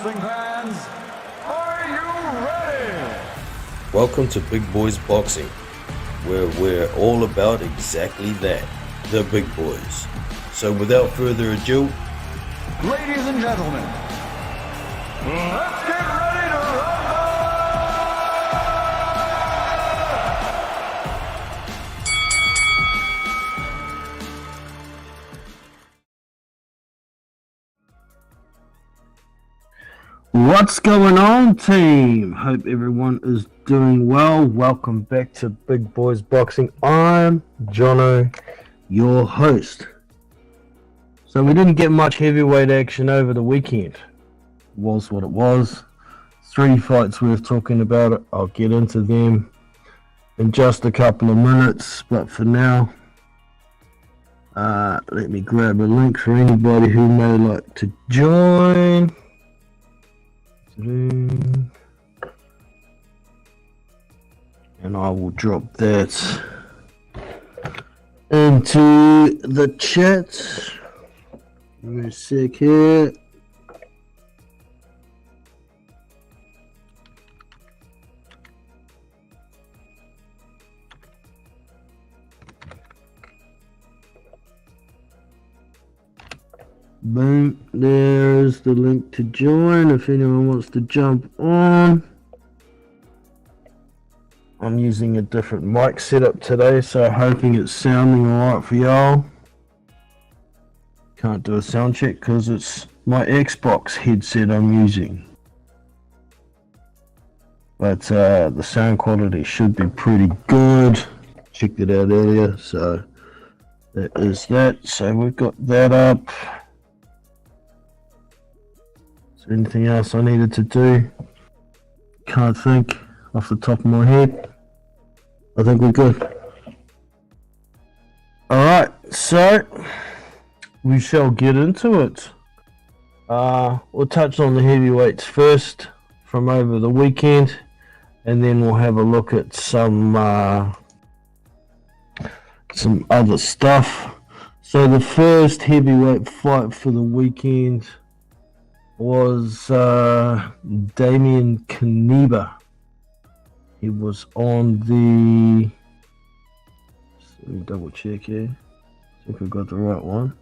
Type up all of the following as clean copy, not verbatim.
boxing fans, are you ready? Welcome to Big Boys Boxing, where we're all about exactly that, the big boys. So without further ado, Ladies and gentlemen, let's get ready to rumble! What's going on, team? Hope everyone is doing well. Welcome back to Big Boys Boxing. I'm Jono, your host. So we didn't get much heavyweight action over the weekend. Was what it was. 3 fights worth talking about. I'll get into them in just a couple of minutes. But for now, let me grab a link for anybody who may like to join. And I will drop that into the chat. Give me a sec here. Boom, there's the link to join if anyone wants to jump on. I'm using a different mic setup today, so hoping it's sounding alright for y'all. Can't do a sound check because it's my Xbox headset I'm using. But the sound quality should be pretty good. Checked it out earlier, so that is that. So we've got that up. Is there anything else I needed to do? Can't think off the top of my head. I think we're good. Alright, so we shall get into it. We'll touch on the heavyweights first from over the weekend, and then we'll have a look at some other stuff. So the first heavyweight fight for the weekend was Damian Kaneba. He was on the... Let me double check here. See if we got the right one.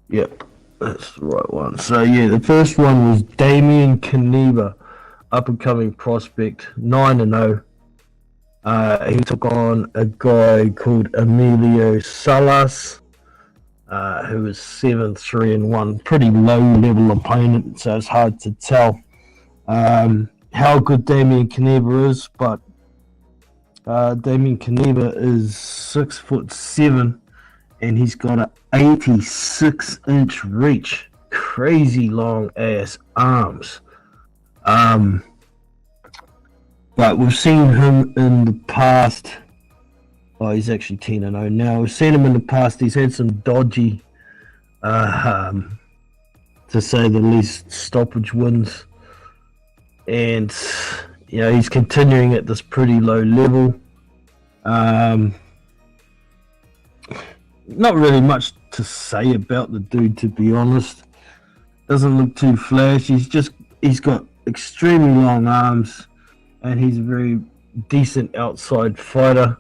Yep, that's the right one. So yeah, the first one was Damian Kaneba, up and coming prospect, 9-0. He took on a guy called Emilio Salas, who was 7-3-1, pretty low level opponent, so it's hard to tell how good Damian Kaneba is, but Damian Kaneba is 6'7", and he's got an 86-inch reach, crazy long ass arms. But we've seen him in the past. Oh, he's actually 10-0 now. We've seen him in the past. He's had some dodgy, to say the least, stoppage wins. And, you know, he's continuing at this pretty low level. Not really much to say about the dude, to be honest. Doesn't look too flash. He's got extremely long arms. And he's a very decent outside fighter.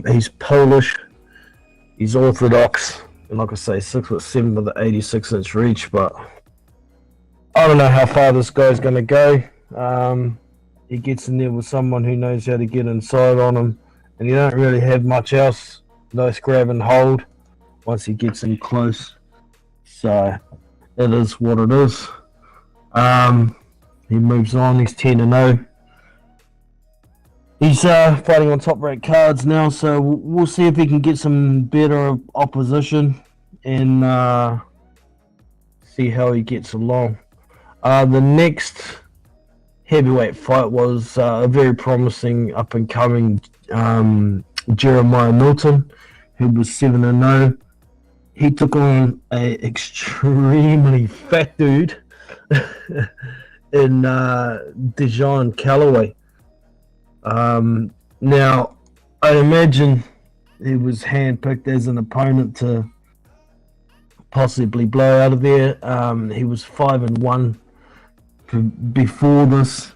He's Polish. He's orthodox. And like I say, 6'7" with an 86-inch reach. But I don't know how far this guy's going to go. He gets in there with someone who knows how to get inside on him. And you don't really have much else. Nice grab and hold once he gets in close. So it is what it is. He moves on. He's 10-0. He's fighting on top-ranked cards now, so we'll see if he can get some better opposition and see how he gets along. The next heavyweight fight was a very promising up-and-coming Jeremiah Milton, who was 7-0. He took on an extremely fat dude in Dejan Calloway. Now, I imagine he was handpicked as an opponent to possibly blow out of there. He was 5-1 before this.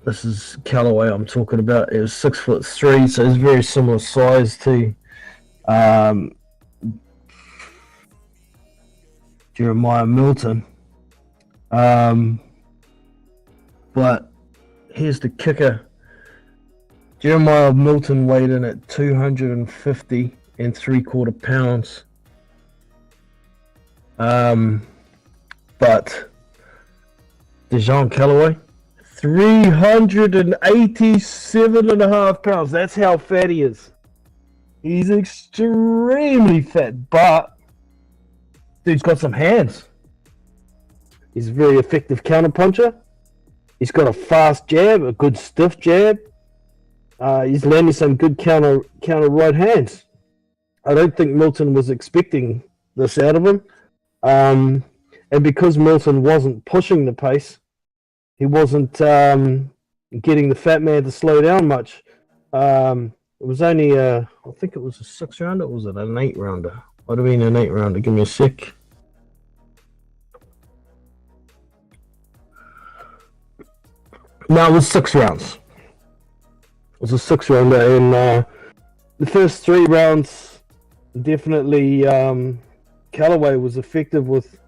This is Callaway I'm talking about. It was 6'3", so it's very similar size to Jeremiah Milton. But here's the kicker. Jeremiah Milton weighed in at 250 3/4 pounds. But Dejan Callaway, 387.5 pounds. That's how fat he is. He's extremely fat, but dude's got some hands. He's a very effective counterpuncher. He's got a fast jab, a good stiff jab. He's landing some good counter right hands. I don't think Milton was expecting this out of him. And because Milton wasn't pushing the pace, he wasn't getting the fat man to slow down much. It was only, I think it was a 6-rounder, or was it an 8-rounder? Might have been an 8-rounder. Give me a sec. No, it was 6 rounds. It was a 6-rounder, and the first 3 rounds, definitely Callaway was effective with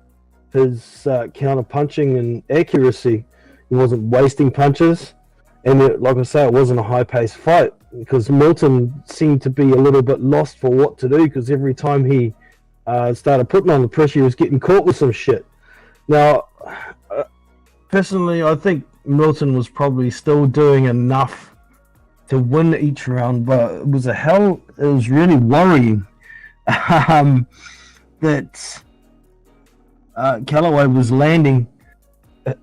his counter punching and accuracy. He wasn't wasting punches, and like I say, it wasn't a high-paced fight because Milton seemed to be a little bit lost for what to do because every time he started putting on the pressure, he was getting caught with some shit. Now, personally, I think Milton was probably still doing enough to win each round, but it was really worrying that Callaway was landing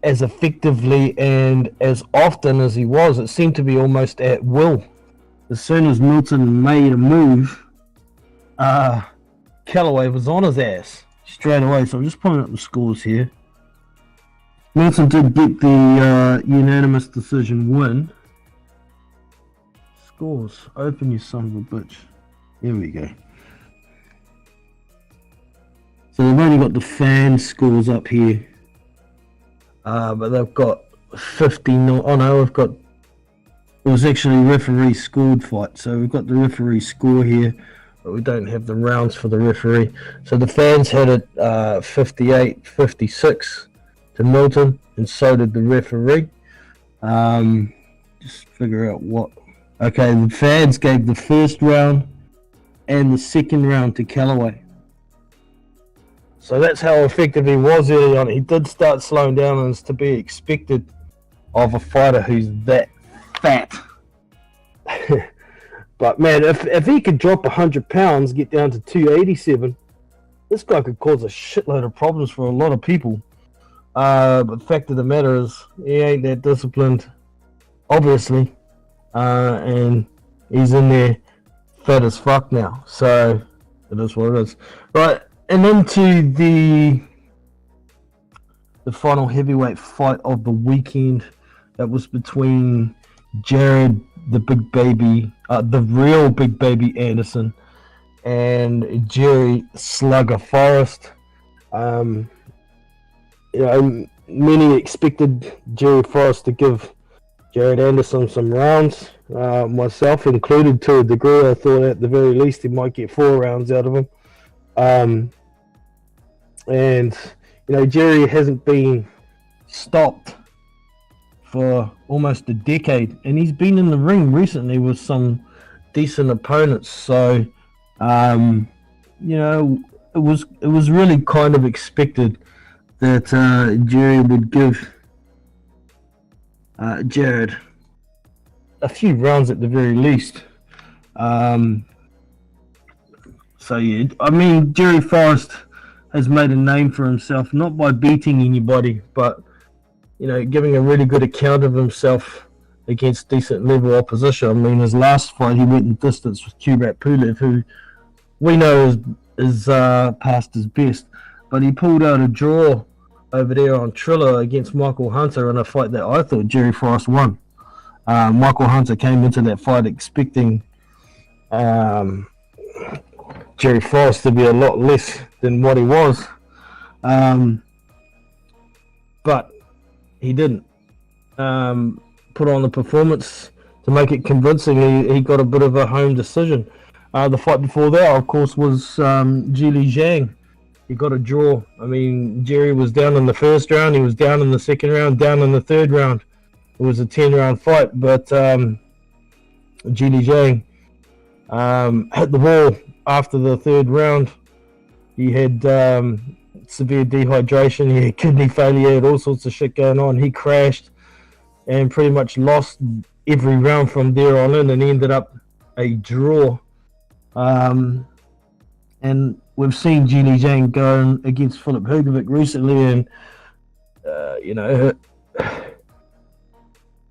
as effectively and as often as he was. It seemed to be almost at will. As soon as Milton made a move, Callaway was on his ass straight away. So I'm just pulling up the scores here. Milton did get the unanimous decision win. Scores. Open, you son of a bitch. Here we go. So they've only got the fan scores up here. But they've got 50. Oh no, we've got. It was actually referee scored fight. So we've got the referee score here, but we don't have the rounds for the referee. So the fans had it 58-56 to Milton, and so did the referee. Just figure out what. Okay, the fans gave the first round and the second round to Callaway. So that's how effective he was early on. He did start slowing down, and it's to be expected of a fighter who's that fat. But man, if he could drop 100 pounds, get down to 287, this guy could cause a shitload of problems for a lot of people. But the fact of the matter is, he ain't that disciplined, obviously. And he's in there fat as fuck now. So it is what it is. Right, and into the final heavyweight fight of the weekend. That was between Jared, the big baby, the real big baby Anderson, and Jerry Slugger Forrest. Many expected Jerry Forrest to give Jared Anderson some rounds, myself included to a degree. I thought at the very least he might get 4 rounds out of him. And Jerry hasn't been stopped for almost a decade, and he's been in the ring recently with some decent opponents. So, it was really kind of expected that Jerry would give Jared a few rounds at the very least. So yeah, I mean, Jerry Forrest has made a name for himself, not by beating anybody, but giving a really good account of himself against decent level opposition. I mean, his last fight, he went in distance with Kubrat Pulev, who we know is past his best, but he pulled out a draw over there on Triller against Michael Hunter in a fight that I thought Jerry Forrest won. Michael Hunter came into that fight expecting um, Jerry Forrest to be a lot less than what he was. But he didn't put on the performance to make it convincing. He got a bit of a home decision. The fight before that, of course, was Jili Zhang. He got a draw. I mean, Jerry was down in the first round. He was down in the second round, down in the third round. It was a 10-round fight, but Jili Zhang hit the wall after the third round. He had severe dehydration. He had kidney failure. He had all sorts of shit going on. He crashed and pretty much lost every round from there on in, and ended up a draw. And we've seen Jili Zhang go against Filip Hrgovic recently, and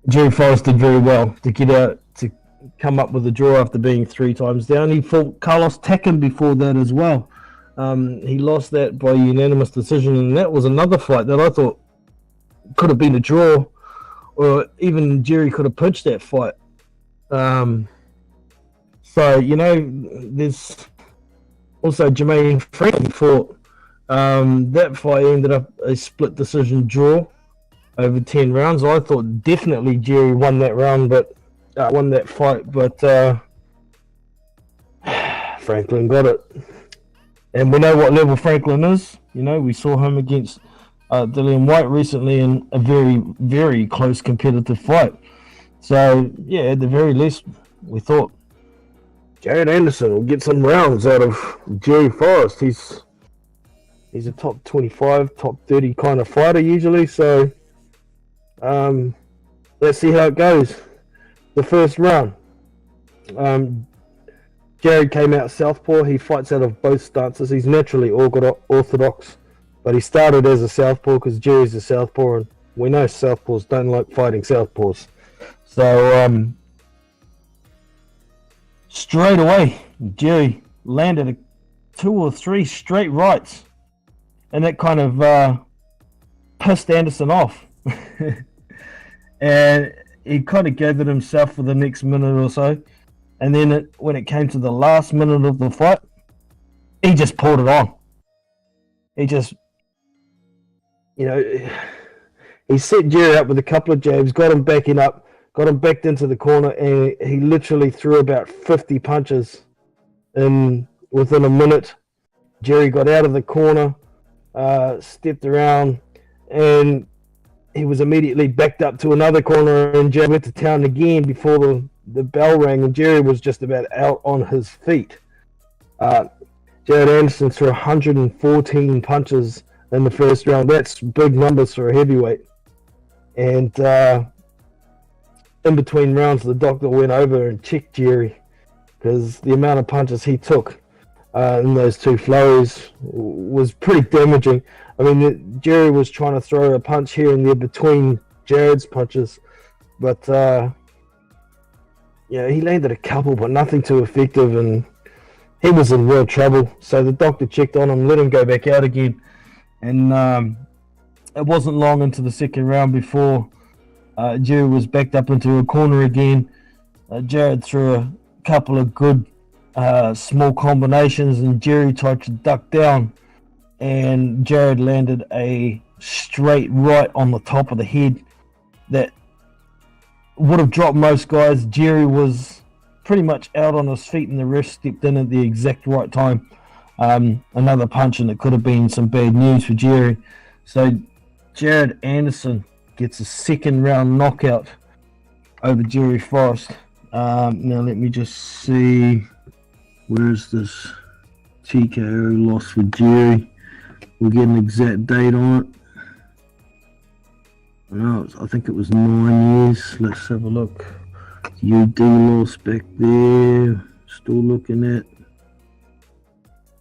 Jerry Forrest did very well to get out, to come up with a draw after being 3 times down. He fought Carlos Takam before that as well. He lost that by unanimous decision, and that was another fight that I thought could have been a draw, or even Jerry could have pitched that fight. So, there's also Jermaine Franklin fought. That fight ended up a split decision draw over 10 rounds. I thought definitely Jerry won that fight, but Franklin got it. And we know what level Franklin is. We saw him against Dillian White recently in a very, very close competitive fight. So, yeah, at the very least, we thought Jared Anderson will get some rounds out of Jerry Forrest. He's a top 25, top 30 kind of fighter usually. So, let's see how it goes. The first round. Jared came out southpaw. He fights out of both stances. He's naturally orthodox, but he started as a southpaw because Jerry's a southpaw, and we know southpaws don't like fighting southpaws. So straight away, Jerry landed 2 or 3 straight rights, and that kind of pissed Anderson off. And he kind of gathered himself for the next minute or so. And then when it came to the last minute of the fight, he just pulled it on. He just, he set Jerry up with a couple of jabs, got him backing up, got him backed into the corner, and he literally threw about 50 punches. And within a minute, Jerry got out of the corner, stepped around, and he was immediately backed up to another corner, and Jerry went to town again before the bell rang, and Jerry was just about out on his feet. Jared Anderson threw 114 punches in the first round. That's big numbers for a heavyweight. And in between rounds, the doctor went over and checked Jerry, because the amount of punches he took in those 2 flurries was pretty damaging. I mean, Jerry was trying to throw a punch here and there between Jared's punches, but he landed a couple, but nothing too effective, and he was in real trouble. So the doctor checked on him, let him go back out again, and it wasn't long into the second round before Jerry was backed up into a corner again. Jared threw a couple of good small combinations, and Jerry tried to duck down, and Jared landed a straight right on the top of the head that would have dropped most guys. Jerry was pretty much out on his feet, and the ref stepped in at the exact right time. Another punch, and it could have been some bad news for Jerry. So Jared Anderson gets a second round knockout over Jerry Forrest. Now let me just see, where's this TKO loss for Jerry? We'll get an exact date on it. No, I think it was 9 years. Let's have a look. UD loss back there. Still looking at,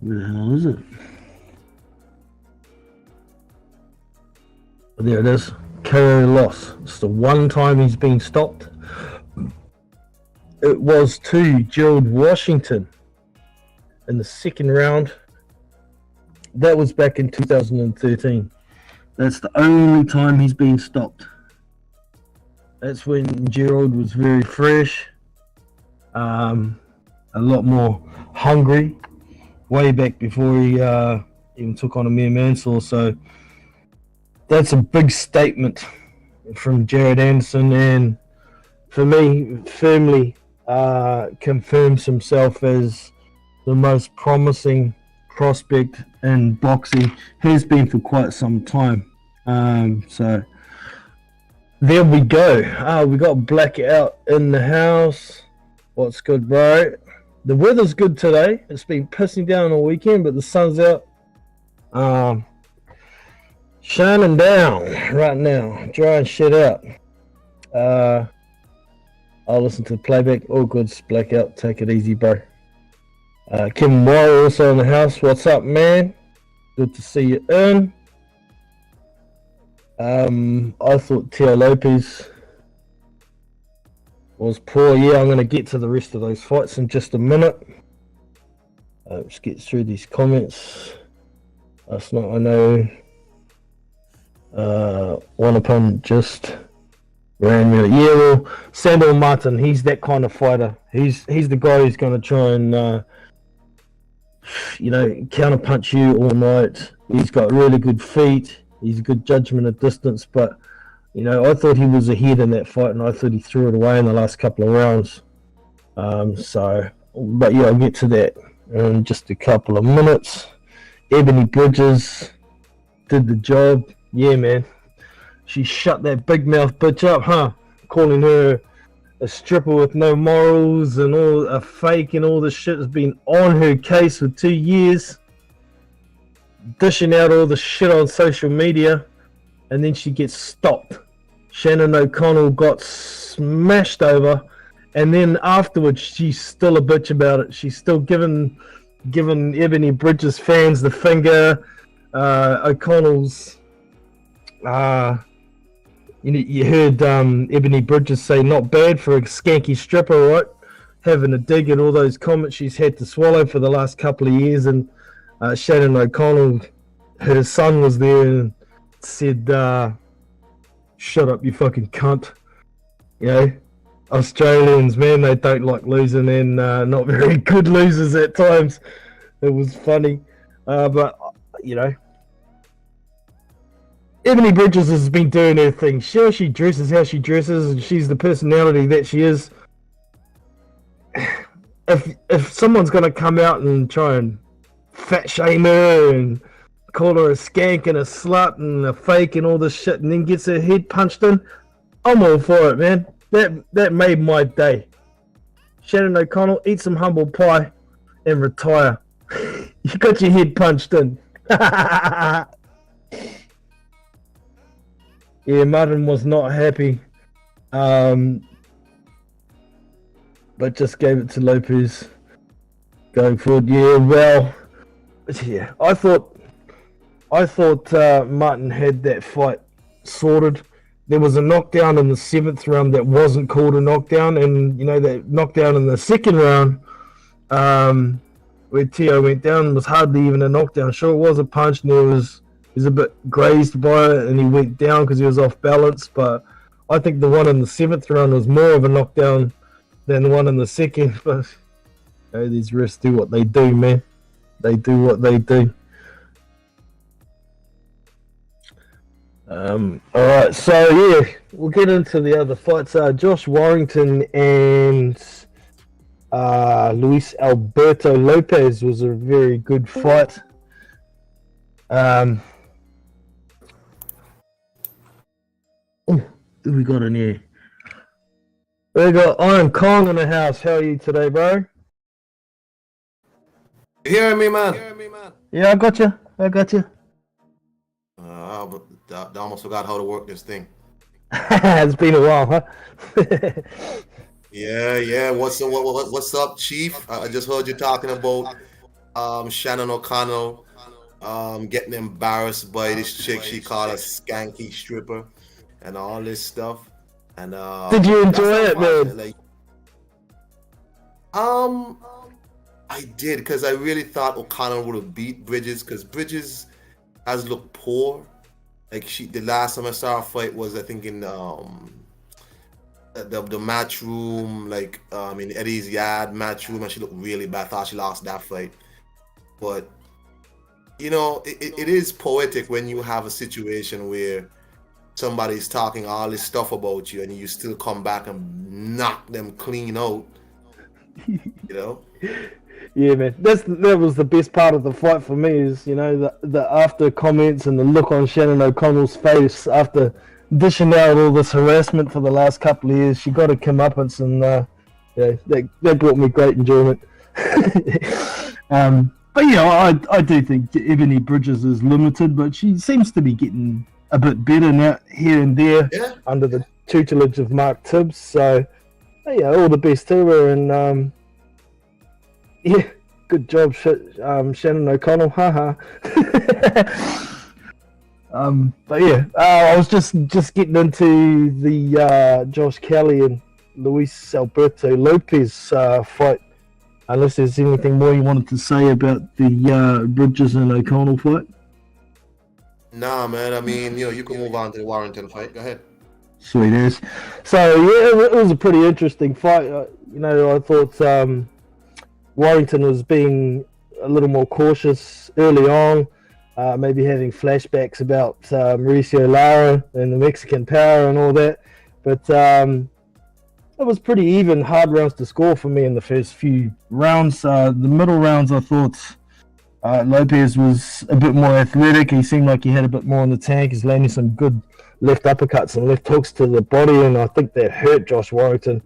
where the hell is it? Oh, there it is. KO loss. It's the one time he's been stopped. It was to Gerald Washington in the second round. That was back in 2013. That's the only time he's been stopped. That's when Gerald was very fresh. a lot more hungry way back before he even took on Amir Mansour. So that's a big statement from Jared Anderson, and for me, firmly confirms himself as the most promising prospect in boxing. Has been for quite some time. So there we go. We got blackout in the house. What's good, bro? The weather's good today. It's been pissing down all weekend, but the sun's out. Shining down right now. Drying shit out. I'll listen to the playback. All good. Blackout. Take it easy, bro. Kevin Moore also in the house. What's up, man? Good to see you in. I thought Teo Lopez was poor. Yeah, I'm going to get to the rest of those fights in just a minute. Let's get through these comments. Last night, I know one opponent just ran really. Yeah, well, Sandor Martin, he's that kind of fighter. He's the guy who's going to try and counterpunch you all night. He's got really good feet. He's a good judgment of distance, but I thought he was ahead in that fight, and I thought he threw it away in the last couple of rounds. But yeah, I'll get to that in just a couple of minutes. Ebony Bridges did the job. Yeah, man. She shut that big mouth bitch up, huh? Calling her a stripper with no morals and all a fake and all this shit has been on her case for 2 years. Dishing out all the shit on social media, and then she gets stopped. Shannon O'Connell got smashed over, and then afterwards she's still a bitch about it. She's still giving Ebony Bridges fans the finger. O'Connell's you heard Ebony Bridges say not bad for a skanky stripper, right? Having a dig at all those comments she's had to swallow for the last couple of years, and Shannon O'Connell, her son was there and said, shut up, you fucking cunt. Australians, man, they don't like losing, and not very good losers at times. It was funny. But Ebony Bridges has been doing her thing. Sure, she dresses how she dresses, and she's the personality that she is. If someone's going to come out and try and fat shame her and call her a skank and a slut and a fake and all this shit, and then gets her head punched in, I'm all for it, man. That made my day. Shannon O'Connell, eat some humble pie and retire. You got your head punched in. Yeah, Martin was not happy, but just gave it to Lopez going forward. Yeah, well, yeah, I thought Martin had that fight sorted. There was a knockdown in the 7th round that wasn't called a knockdown, and that knockdown in the 2nd round, where Teo went down, was hardly even a knockdown. Sure, it was a punch, and he was a bit grazed by it, and he went down because he was off balance. But I think the one in the 7th round was more of a knockdown than the one in the 2nd. But these refs do what they do, man. They do what they do. All right, so yeah, we'll get into the other fights. Josh Warrington and Luis Alberto Lopez was a very good fight. Who we got in here? We got Iron Kong in the house. How are you today, bro? You hearing me, man? Yeah, I got you. I almost forgot how to work this thing. It's been a while, huh? Yeah. What's up, Chief? I just heard you talking about Shannon O'Connell getting embarrassed by this chick she called a skanky stripper and all this stuff. And did you enjoy it, man? I did, because I really thought O'Connell would have beat Bridges, because Bridges has looked poor. Like the last time I saw her fight was, I think, in the match room, like in Eddie's yard match room, and she looked really bad. I thought she lost that fight, but it is poetic when you have a situation where somebody's talking all this stuff about you and you still come back and knock them clean out. Yeah, man. That was the best part of the fight for me is, the after comments and the look on Shannon O'Connell's face after dishing out all this harassment for the last couple of years. She got a comeuppance and that brought me great enjoyment. But yeah, I do think Ebony Bridges is limited, but she seems to be getting a bit better now here and there under the tutelage of Mark Tibbs. So yeah, all the best to her, and yeah, good job, Shannon O'Connell. Haha. But yeah, I was just getting into the Josh Kelly and Luis Alberto Lopez fight. Unless there's anything more you wanted to say about the Bridges and O'Connell fight. Nah, man. I mean, you can move on to the Warrington fight. Go ahead. Sweet as. So yeah, it was a pretty interesting fight. I thought Warrington was being a little more cautious early on, maybe having flashbacks about Mauricio Lara and the Mexican Power and all that. But it was pretty even, hard rounds to score for me in the first few rounds. The middle rounds, I thought Lopez was a bit more athletic. He seemed like he had a bit more in the tank. He's landing some good left uppercuts and left hooks to the body, and I think that hurt Josh Warrington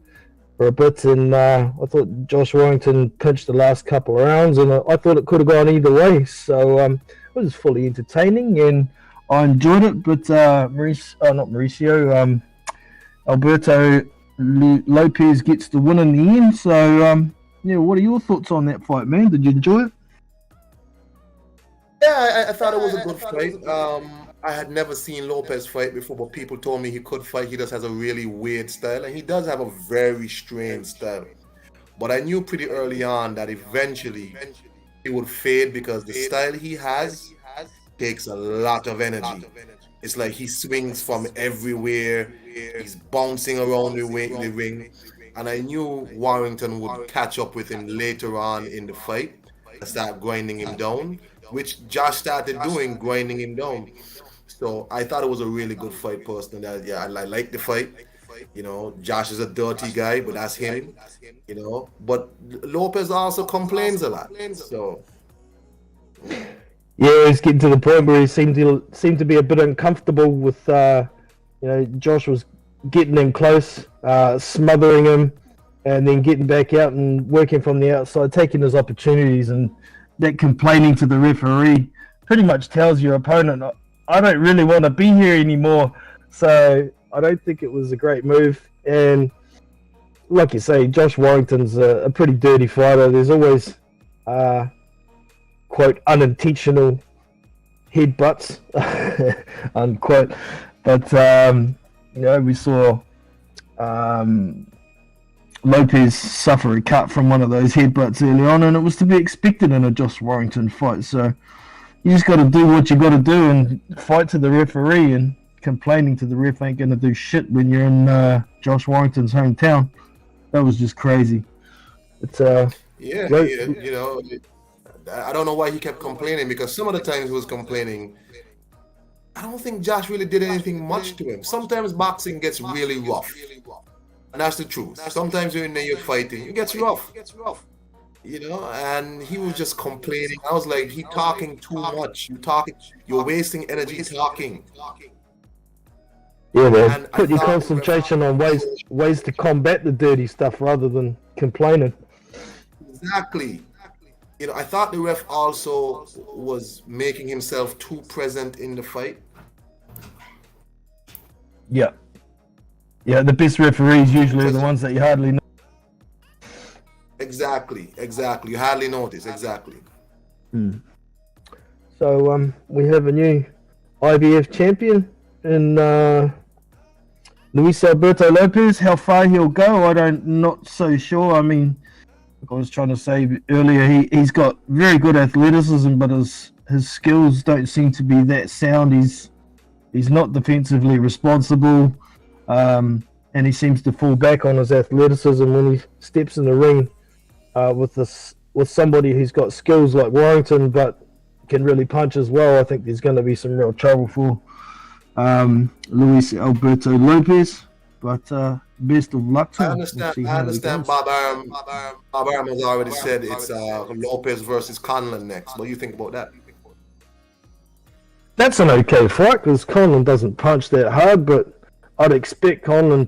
for a bit. And I thought Josh Warrington pinched the last couple of rounds, and I thought it could have gone either way. So it was fully entertaining, and I enjoyed it. But Alberto Lopez gets the win in the end. So what are your thoughts on that fight, man? Did you enjoy it? Yeah, I thought it was a good fight. I had never seen Lopez fight before, but people told me he could fight. He just has a really weird style, and he does have a very strange style. But I knew pretty early on that eventually he would fade because the style he has takes a lot of energy. It's like he swings from everywhere. He's bouncing around the ring. And I knew Warrington would catch up with him later on in the fight and start grinding him down, which Josh started doing, grinding him down. So I thought it was a really good fight, personally. I like the fight. Josh is a dirty guy, but that's him. But Lopez also complains a lot. So yeah, he's getting to the point where he seemed to be a bit uncomfortable with Josh was getting him close, smothering him, and then getting back out and working from the outside, taking his opportunities, and that complaining to the referee pretty much tells your opponent, I don't really want to be here anymore. So I don't think it was a great move. And like you say, Josh Warrington's a pretty dirty fighter. There's always quote unintentional headbutts unquote. But we saw Lopez suffer a cut from one of those headbutts early on, and it was to be expected in a Josh Warrington fight. So you just got to do what you got to do and fight to the referee, and complaining to the ref ain't going to do shit when you're in Josh Warrington's hometown. That was just crazy. It's I don't know why he kept complaining, because some of the times he was complaining, I don't think Josh really did anything much to him. Sometimes boxing gets really rough. And that's the truth. Sometimes when you're fighting, it gets rough. And he was just complaining. I was like, he's talking too much. You're wasting energy talking. Yeah, man. Put your concentration on ways to combat the dirty stuff rather than complaining. Exactly. I thought the ref also was making himself too present in the fight. Yeah. Yeah, the best referees usually are the ones that you hardly know. Exactly. You hardly notice. Exactly. So we have a new IBF champion in Luis Alberto Lopez. How far he'll go, not so sure. I mean, like I was trying to say earlier, he's got very good athleticism, but his skills don't seem to be that sound. He's not defensively responsible. and he seems to fall back on his athleticism when he steps in the ring with somebody who's got skills like Warrington, but can really punch as well. I think there's going to be some real trouble for Luis Alberto Lopez. But best of luck to him. I understand. Bob Arum has already said it's Lopez versus Conlon next. What do you think about that? That's an okay fight because Conlon doesn't punch that hard, but I'd expect Conlon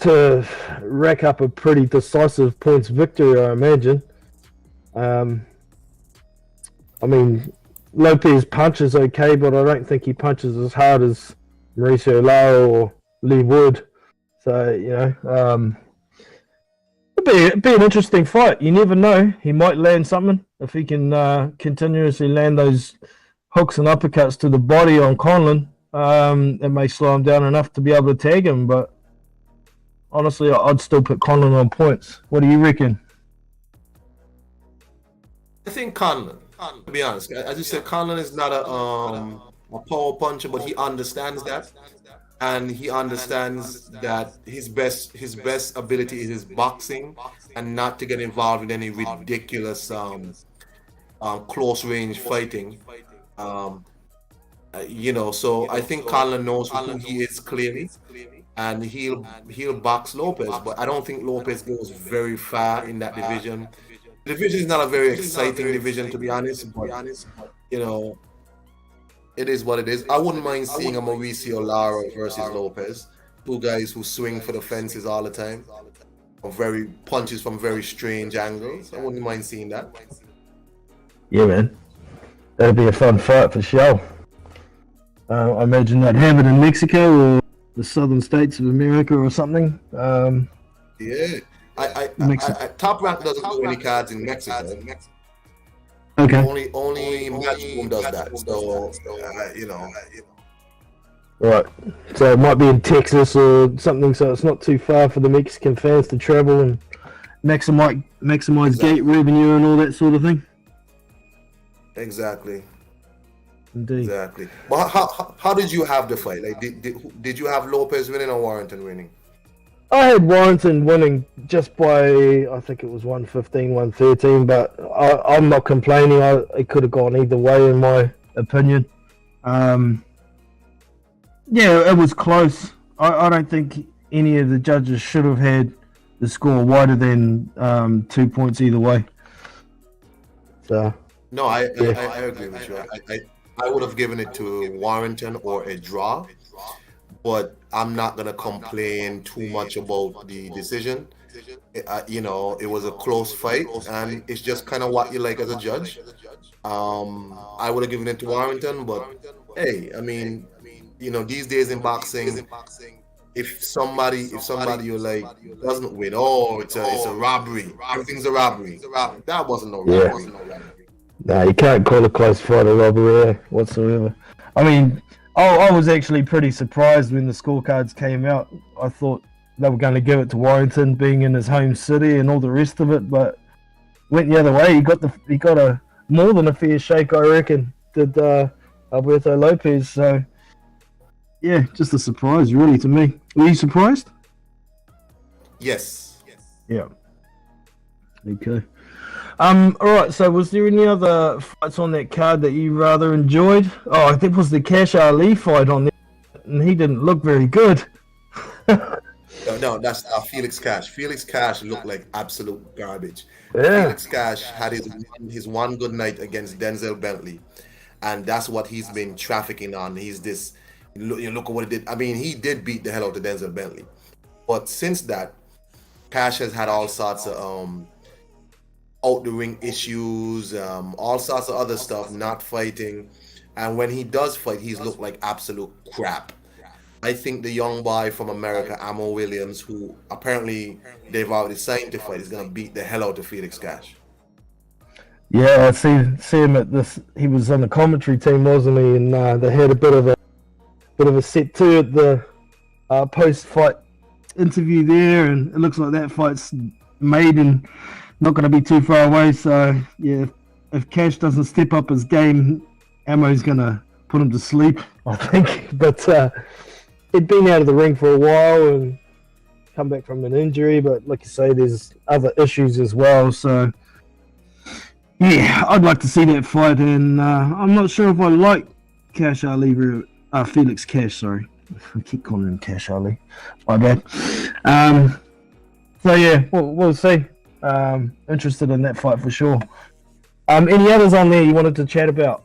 to rack up a pretty decisive points victory, I imagine. I mean, Lopez punches okay, but I don't think he punches as hard as Mauricio Lara or Lee Wood. So, you know, it'd be an interesting fight. You never know. He might land something if he can continuously land those hooks and uppercuts to the body on Conlon. It may slow him down enough to be able to tag him, but honestly, I'd still put Conlon on points. What do you reckon? I think Conlon, to be honest, as you said, Conlon is not a power puncher, but he understands that, and he understands that his best ability is his boxing, and not to get involved in any ridiculous close range fighting. You know, so I think Conlon knows who he is clearly, and he'll box Lopez, but I don't think Lopez goes very far in that division. The division is not a very exciting division, to be honest, but you know, it is what it is. I wouldn't mind seeing a Mauricio Lara versus Lopez, two guys who swing for the fences all the time, or very punches from very strange angles. I wouldn't mind seeing that. Yeah, man, that'd be a fun fight for sure. I imagine they'd have it in Mexico or the southern states of America or something. Yeah, I Top Rank doesn't do any cards in Mexico. Okay. Only Matchroom does that. So you know. Right. So it might be in Texas or something, so it's not too far for the Mexican fans to travel and maximize gate revenue and all that sort of thing. Exactly. Indeed. Exactly. But how did you have the fight? Like, did you have Lopez winning or Warrington winning? I had Warrington winning just by, I think it was 115, 113, but I'm not complaining. It could have gone either way in my opinion. Yeah, it was close. I don't think any of the judges should have had the score wider than 2 points either way. So. No, I agree with you. I would have given it to Warrington or a draw, but I'm not going to complain too much about the decision. You know, it was a close fight, and it's just kind of what you like as a judge. I would have given it to Warrington, but hey, I mean, you know, these days in boxing, if somebody you like doesn't win, it's a robbery. Everything's a robbery. That wasn't no robbery. Yeah. No, you can't call a close fight a robbery whatsoever. I mean, I was actually pretty surprised when the scorecards came out. I thought they were going to give it to Warrington, being in his home city and all the rest of it, but went the other way. He got a more than a fair shake, I reckon, did Alberto Lopez. So yeah, just a surprise, really, to me. Were you surprised? Yes. Yeah. Okay. All right. So, was there any other fights on that card that you rather enjoyed? Oh, I think it was the Cash Ali fight on there, and he didn't look very good. No, that's Felix Cash. Felix Cash looked like absolute garbage. Yeah. Felix Cash had his one good night against Denzel Bentley, and that's what he's been trafficking on. He's this. Look at what he did. I mean, he did beat the hell out of Denzel Bentley, but since that, Cash has had all sorts of out the ring issues, all sorts of other stuff, not fighting. And when he does fight, he's looked like absolute crap. I think the young boy from America, Amo Williams, who apparently they've already signed to fight, is going to beat the hell out of Felix Cash. Yeah, I see him at this. He was on the commentary team, wasn't he? And they had a bit of a set to at the post-fight interview there, and it looks like that fight's made and not going to be too far away. So yeah, if Cash doesn't step up his game, Amo's going to put him to sleep, I think. But he'd been out of the ring for a while and come back from an injury, but like you say, there's other issues as well. So yeah, I'd like to see that fight, and I'm not sure if I like Cash Ali, Felix Cash. Sorry, I keep calling him Cash Ali. My bad. So yeah, we'll see. Interested in that fight for sure. Any others on there you wanted to chat about?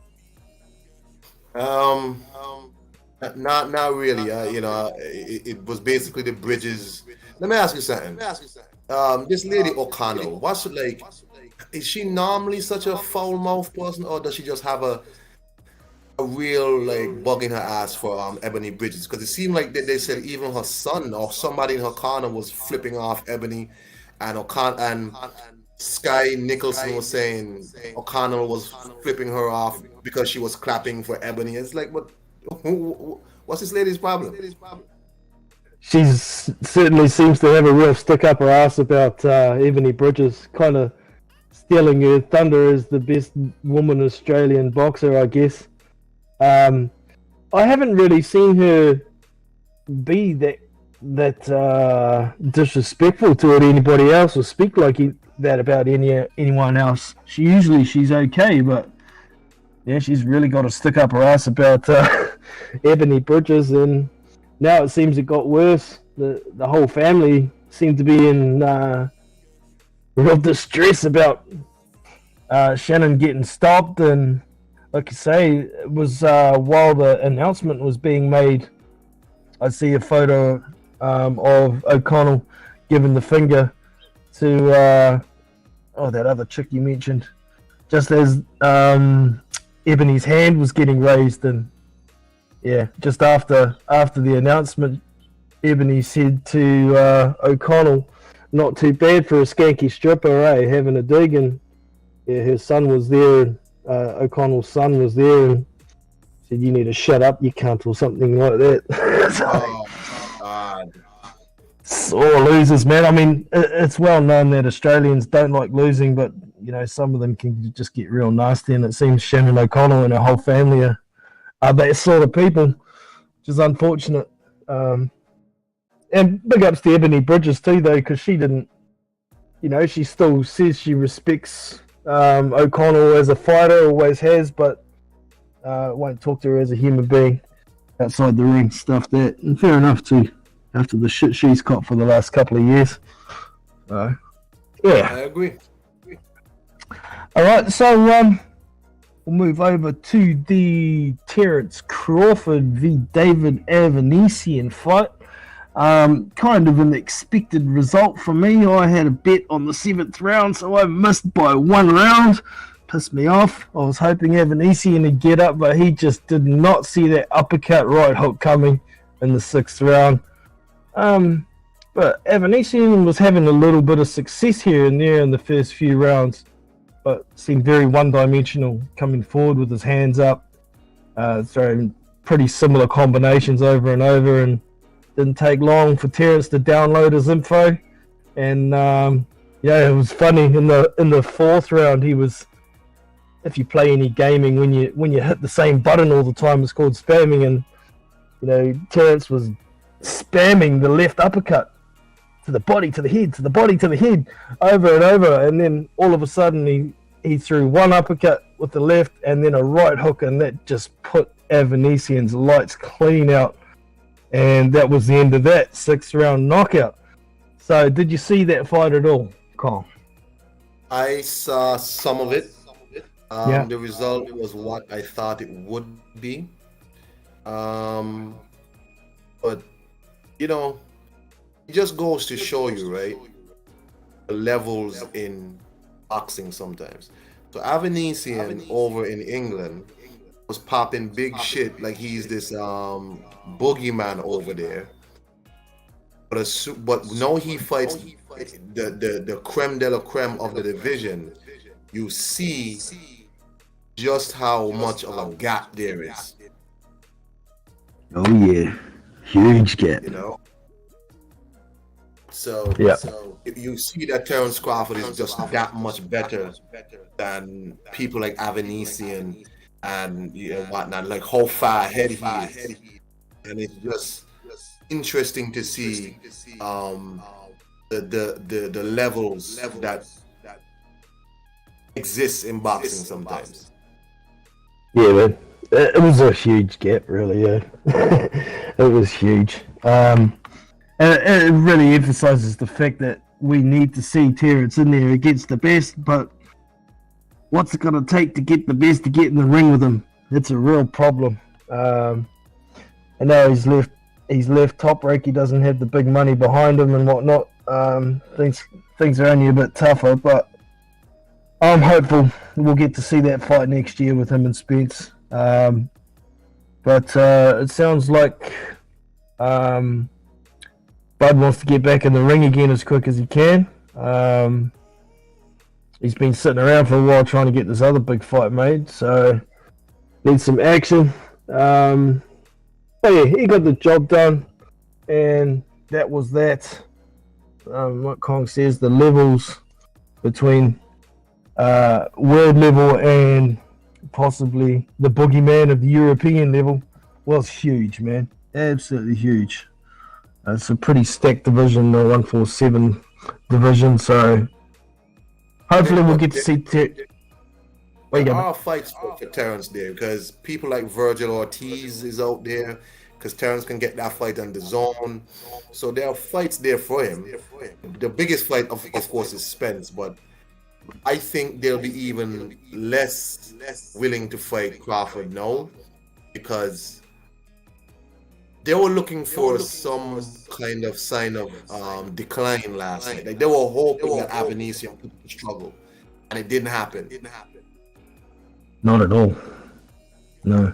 Not really. It was basically the bridges. Let me ask you something. This lady O'Connell, what's it like? Is she normally such a foul mouthed person, or does she just have a real like bug in her ass for Ebony Bridges? Because it seemed like they said even her son or somebody in her corner was flipping off Ebony, and Sky Nicholson was saying O'Connell was flipping her off because she was clapping for Ebony. It's like, what's this lady's problem? She certainly seems to have a real stick up her ass about Ebony Bridges, kind of stealing her thunder as the best woman Australian boxer, I guess. I haven't really seen her be that disrespectful toward anybody else or speak like that about anyone else. She's okay, but yeah, she's really got to stick up her ass about Ebony Bridges, and now it seems it got worse. The whole family seemed to be in real distress about Shannon getting stopped, and like I say, it was while the announcement was being made, I see a photo of O'Connell giving the finger to that other chick you mentioned, just as Ebony's hand was getting raised, and yeah, just after the announcement, Ebony said to O'Connell, "Not too bad for a skanky stripper, eh? Having a dig." And yeah, her son was there. O'Connell's son was there, and said, "You need to shut up, you cunt," or something like that. Sore losers, man. I mean, it's well known that Australians don't like losing, but you know, some of them can just get real nasty, and it seems Shannon O'Connell and her whole family are that sort of people, which is unfortunate. And big ups to Ebony Bridges too, though, because she didn't, she still says she respects O'Connell as a fighter, always has, but won't talk to her as a human being outside the ring. Stuff that, and fair enough too, after the shit she's caught for the last couple of years. Yeah, I agree. All right, so we'll move over to the Terence Crawford v David Avanesian fight. Kind of an expected result from me. I had a bet on the 7th round, so I missed by 1 round. Pissed me off. I was hoping Avanesian would get up, but he just did not see that uppercut right hook coming in the 6th round. But Avanesian was having a little bit of success here and there in the first few rounds, but seemed very one-dimensional coming forward with his hands up, throwing pretty similar combinations over and over, and didn't take long for Terence to download his info. And it was funny in the 4th round. He was, if you play any gaming, when you hit the same button all the time, it's called spamming, and Terence was spamming the left uppercut to the body, to the head, to the body, to the head, over and over, and then all of a sudden he threw one uppercut with the left and then a right hook, and that just put Avanesian's lights clean out, and that was the end of that 6th round knockout. So did you see that fight at all, Kong? I saw some of it. Yeah. The result was what I thought it would be, but it just goes to show you, right, the levels in boxing sometimes. So Avanesian over in England was popping big shit like he's this boogeyman over there. But now he fights the creme de la creme of the division. You see just how much of a gap there is. Oh yeah, huge gap. So if you see that Terence Crawford is just that much better than people like Avanesian and whatnot, like how far ahead he is, and it's just interesting to see the levels that exists in boxing sometimes. Yeah, man. It was a huge gap, really. Yeah, it was huge. And it really emphasizes the fact that we need to see Terrence in there against the best, but what's it going to take to get the best to get in the ring with him? It's a real problem. I know he's left Top Rank. He doesn't have the big money behind him and whatnot. Things are only a bit tougher, but I'm hopeful we'll get to see that fight next year with him and Spence. But it sounds like Bud wants to get back in the ring again as quick as he can. He's been sitting around for a while trying to get this other big fight made, so needs some action. But yeah, he got the job done, and that was that. What Kong says, the levels between world level and possibly the boogeyman of the European level was huge, man. Absolutely huge. It's a pretty stacked division, the 147 division, so hopefully we'll get to see There are fights for Terrence there because people like Virgil Ortiz is out there because Terrence can get that fight on the zone. So there are fights there for him. The biggest fight, of course, is Spence, but I think they'll be even less willing to fight Crawford now because they were looking for some kind of sign of decline last night. Like they were hoping that Avanesian could struggle, and it didn't happen. Not at all. No.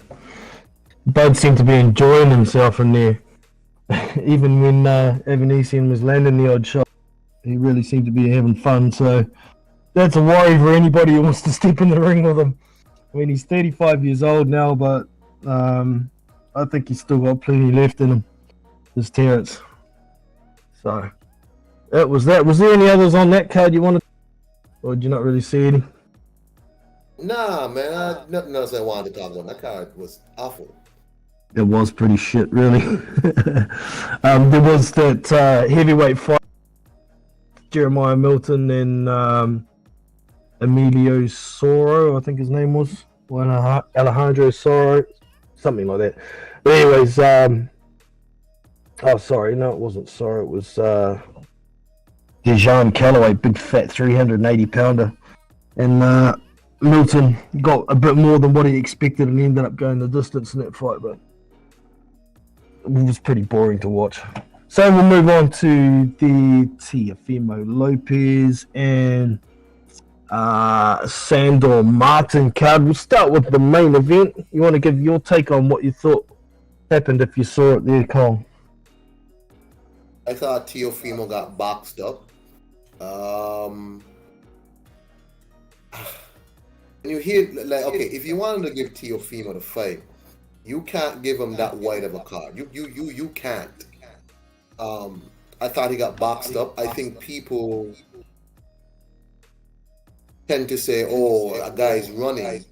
Bud seemed to be enjoying himself in there. Even when Evanesian was landing the odd shot, he really seemed to be having fun. So that's a worry for anybody who wants to step in the ring with him. I mean, he's 35 years old now, but I think he's still got plenty left in him. This Terrence. So that was that. Was there any others on that card you wanted? Or did you not really see any? Nah, man, nothing else I wanted to talk about. That card was awful. It was pretty shit, really. There was that heavyweight fight, Jeremiah Milton and Emilio Soro, I think his name was, Alejandro Soro, something like that. But anyways, oh sorry, no, it wasn't Soro, it was Dejan Calloway, big fat 380 pounder, and Milton got a bit more than what he expected and ended up going the distance in that fight, but it was pretty boring to watch. So we'll move on to the Teofimo Lopez and Sandor Martin card. We'll start with the main event. You want to give your take on what you thought happened if you saw it there, Cole? I thought Teofimo got boxed up. And you hear, like, okay, if you wanted to give Teofimo the fight, you can't give him that wide of a card. You can't. I thought he got boxed up. I think people tend to say, "Oh, a guy's running,"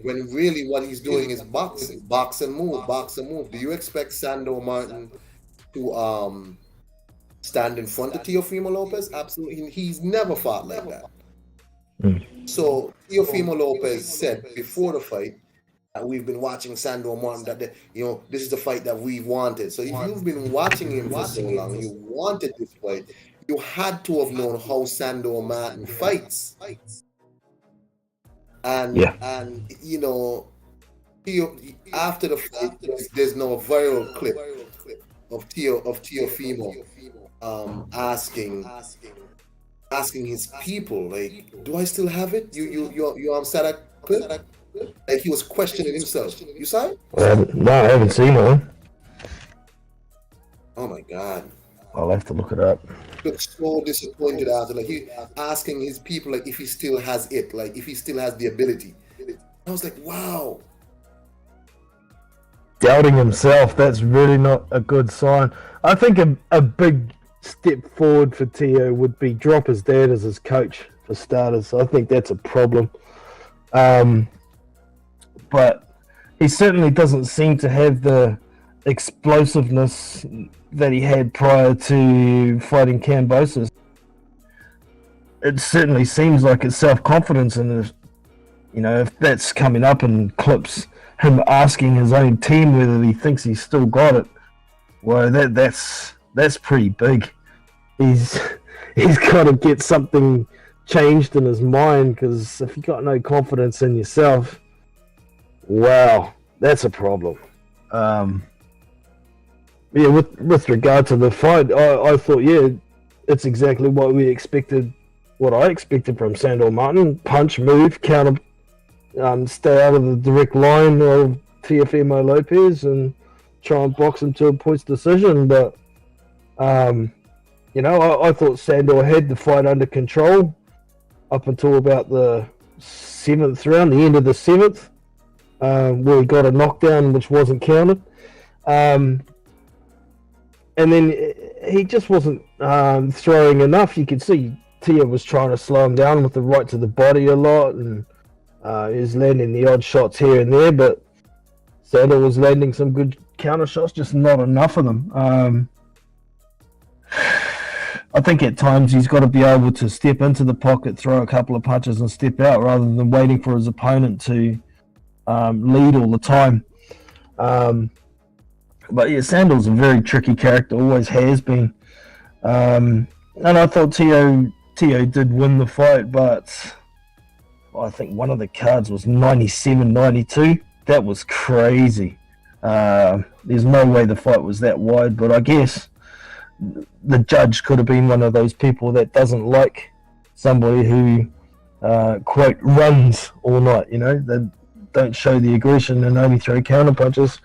when really what he's doing is boxing, box and move, box and move. Do you expect Sandor Martin to stand in front of Teofimo Lopez? Absolutely, he's never fought like that. So Teofimo Lopez said before the fight that we've been watching Sandor Martin, that this is the fight that we've wanted. So if you've been watching him for so long, you wanted this fight, you had to have known how Sandor Martin fights. And after the fight, there's no viral clip of Teofimo asking his people, like, do I still have it? You saw that clip? Like he was questioning himself. You saw it? No, I haven't seen one. Oh my God. I'll have to look it up. Look so disappointed after, like, he asking his people, like, if he still has it, like if he still has the ability. I was like, wow. Doubting himself, that's really not a good sign. I think a big step forward for Teo would be drop his dad as his coach, for starters. I think that's a problem. But he certainly doesn't seem to have the explosiveness that he had prior to fighting Kambosos. It certainly seems like it's self-confidence, and if that's coming up in clips, him asking his own team whether he thinks he's still got it, well, that's pretty big. He's got to get something changed in his mind, because if you got no confidence in yourself, wow, that's a problem. With regard to the fight, I thought, it's exactly what we expected. What I expected from Sandor Martin: punch, move, counter, stay out of the direct line of Teofimo Lopez and try and box him to a points decision. But I thought Sandor had the fight under control up until about the 7th round, the end of the 7th, where he got a knockdown which wasn't counted. And then he just wasn't throwing enough. You could see Tia was trying to slow him down with the right to the body a lot, and he was landing the odd shots here and there, but Sandor was landing some good counter shots, just not enough of them. I think at times he's got to be able to step into the pocket, throw a couple of punches and step out, rather than waiting for his opponent to lead all the time. But yeah, Sandor's a very tricky character, always has been. And I thought Tio did win the fight, but I think one of the cards was 97-92. That was crazy. There's no way the fight was that wide, but I guess the judge could have been one of those people that doesn't like somebody who, quote, runs all night, they don't show the aggression and only throw counter punches.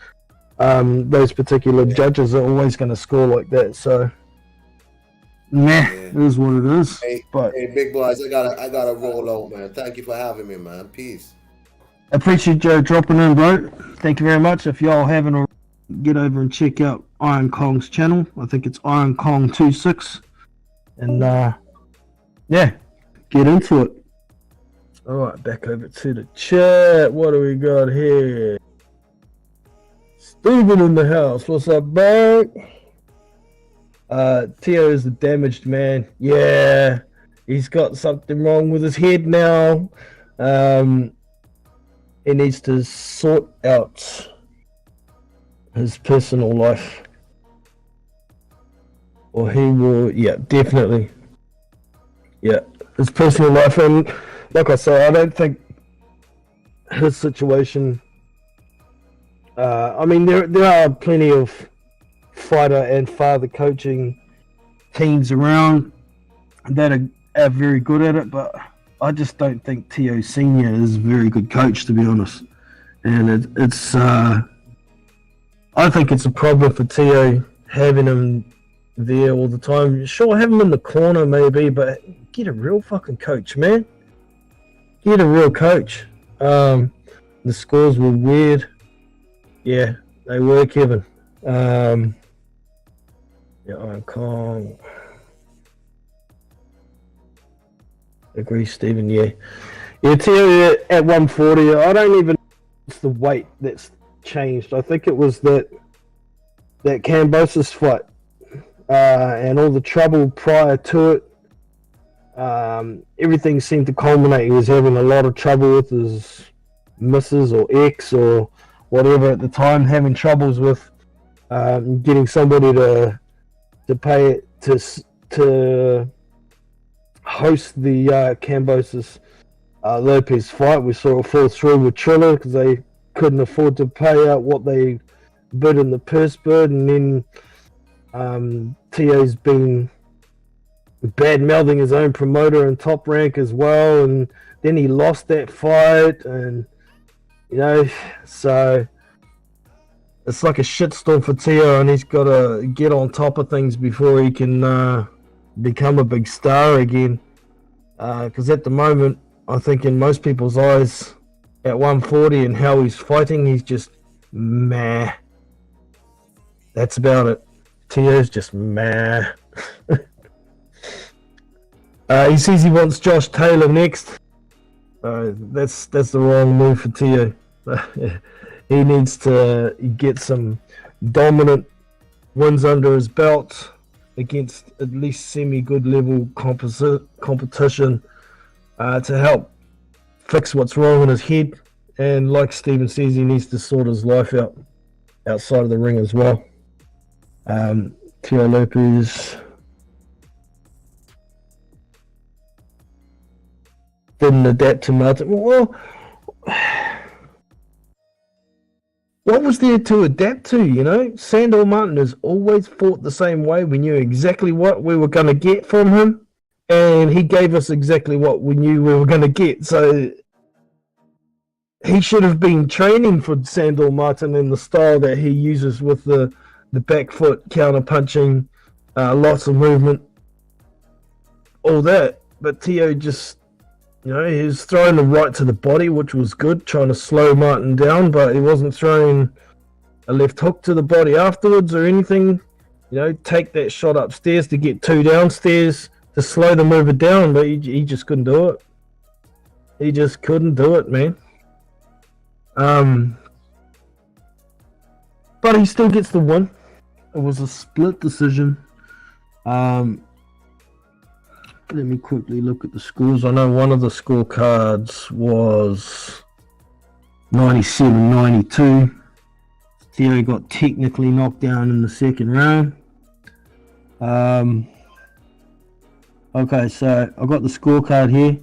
Those particular judges are always going to score like that, so it is what it is. Hey, big boys, I gotta roll out, man. Thank you for having me, man. Peace. Appreciate Joe dropping in, bro. Thank you very much. If y'all haven't already, get over and check out Iron Kong's channel. I think it's Iron Kong 26, and get into it. All right, back over to the chat. What do we got here? Steven in the house. What's up, bro? Tio is a damaged man. Yeah, he's got something wrong with his head now. He needs to sort out his personal life, or he will. Yeah, definitely. Yeah, his personal life, and like I say, I don't think his situation. I mean, there are plenty of fighter and father coaching teams around that are very good at it, but I just don't think Tio Senior is a very good coach, to be honest. And it's I think it's a problem for Tio having him there all the time. Sure, have him in the corner maybe, but get a real fucking coach, man. Get a real coach. The scores were weird. Yeah, they were, Kevin. Iron Kong. Agree, Stephen. Yeah, Tio at 140. I don't even. It's the weight that's changed. I think it was that Kambosos fight and all the trouble prior to it. Everything seemed to culminate. He was having a lot of trouble with his missus or ex or whatever at the time, having troubles with getting somebody to pay to host the Kambosos Lopez fight. We saw it fall through with Triller because they couldn't afford to pay out what they bid in the purse bid, and then Tio's been bad-mouthing his own promoter and Top Rank as well, and then he lost that fight, and so it's like a shitstorm for Tio, and he's got to get on top of things before he can become a big star again. Because at the moment, I think in most people's eyes, at 140 and how he's fighting, he's just meh. That's about it. Tio's just meh. He says he wants Josh Taylor next. That's the wrong move for Tio. He needs to get some dominant wins under his belt against at least semi-good level competition to help fix what's wrong in his head. And like Steven says, he needs to sort his life out outside of the ring as well. Tio Lopez didn't adapt to Martin. Well, what was there to adapt to, you know? Sandor Martin has always fought the same way. We knew exactly what we were going to get from him, and he gave us exactly what we knew we were going to get. So he should have been training for Sandor Martin in the style that he uses with the back foot, counter punching, lots of movement, all that. But Tio just, you know, he was throwing the right to the body, which was good, trying to slow Martin down, but he wasn't throwing a left hook to the body afterwards or anything. You know, take that shot upstairs to get 2 downstairs to slow the mover down, but he just couldn't do it. He just couldn't do it, man. But he still gets the win. It was a split decision. Let me quickly look at the scores. I know one of the scorecards was 97-92. Theo got technically knocked down in the second round. Okay, so I got the scorecard here.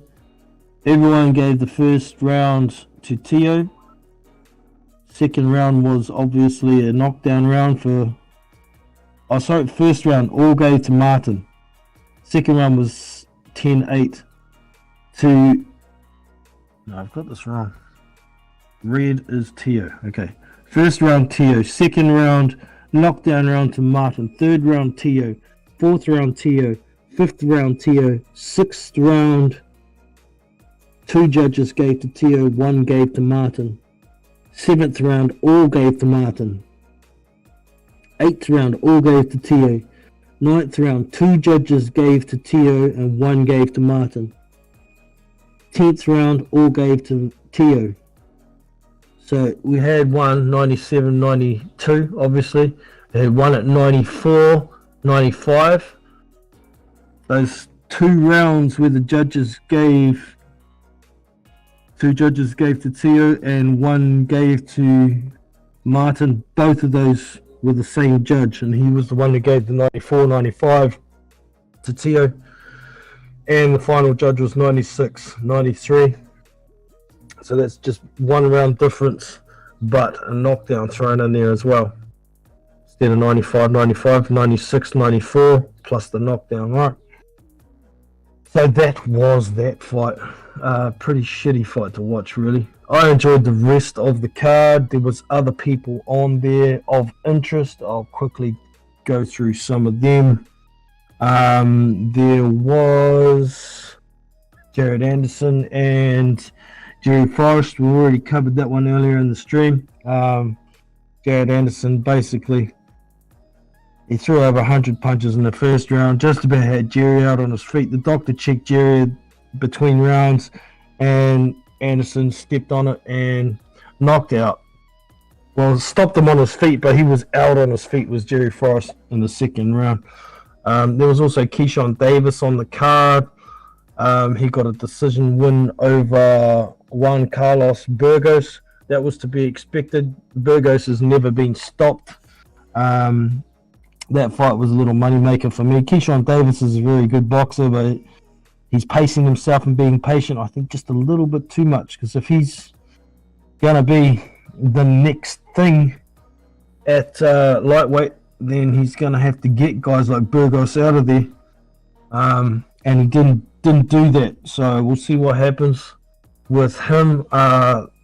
Everyone gave the first round to Tio. Second round was obviously a knockdown round for... first round all gave to Martin. Second round was 10-8 to... No, I've got this wrong. Red is Tio. Okay. First round Tio. Second round knockdown round to Martin. Third round Tio. Fourth round Tio. Fifth round Tio. Sixth round 2 judges gave to Tio. 1 gave to Martin. Seventh round all gave to Martin. Eighth round all gave to Tio. Ninth round 2 judges gave to Tio and 1 gave to Martin. 10th round all gave to Tio. So we had one 97-92, obviously. We had one at 94-95. Those 2 rounds where the judges gave... 2 judges gave to Tio and 1 gave to Martin. Both of those were the same judge, and he was the one who gave the 94-95 to Tio. And the final judge was 96-93. So that's just 1 round difference, but a knockdown thrown in there as well. Instead of 95-95, 96-94, plus the knockdown, right? So that was that fight. Pretty shitty fight to watch, really. I enjoyed the rest of the card. There was other people on there of interest. I'll quickly go through some of them. There was Jared Anderson and Jerry Forrest. We already covered that one earlier in the stream. Jared Anderson, basically, he threw over 100 punches in the first round, just about had Jerry out on his feet. The doctor checked Jerry between rounds, and Anderson stepped on it and knocked out. Well, stopped him on his feet, but he was out on his feet, was Jerry Forrest in the second round. There was also Keyshawn Davis on the card. He got a decision win over Juan Carlos Burgos. That was to be expected. Burgos has never been stopped. That fight was a little moneymaker for me. Keyshawn Davis is a very good boxer, but he's pacing himself and being patient, I think, just a little bit too much. Because if he's going to be the next thing at lightweight, then he's going to have to get guys like Burgos out of there. And he didn't do that. So we'll see what happens with him.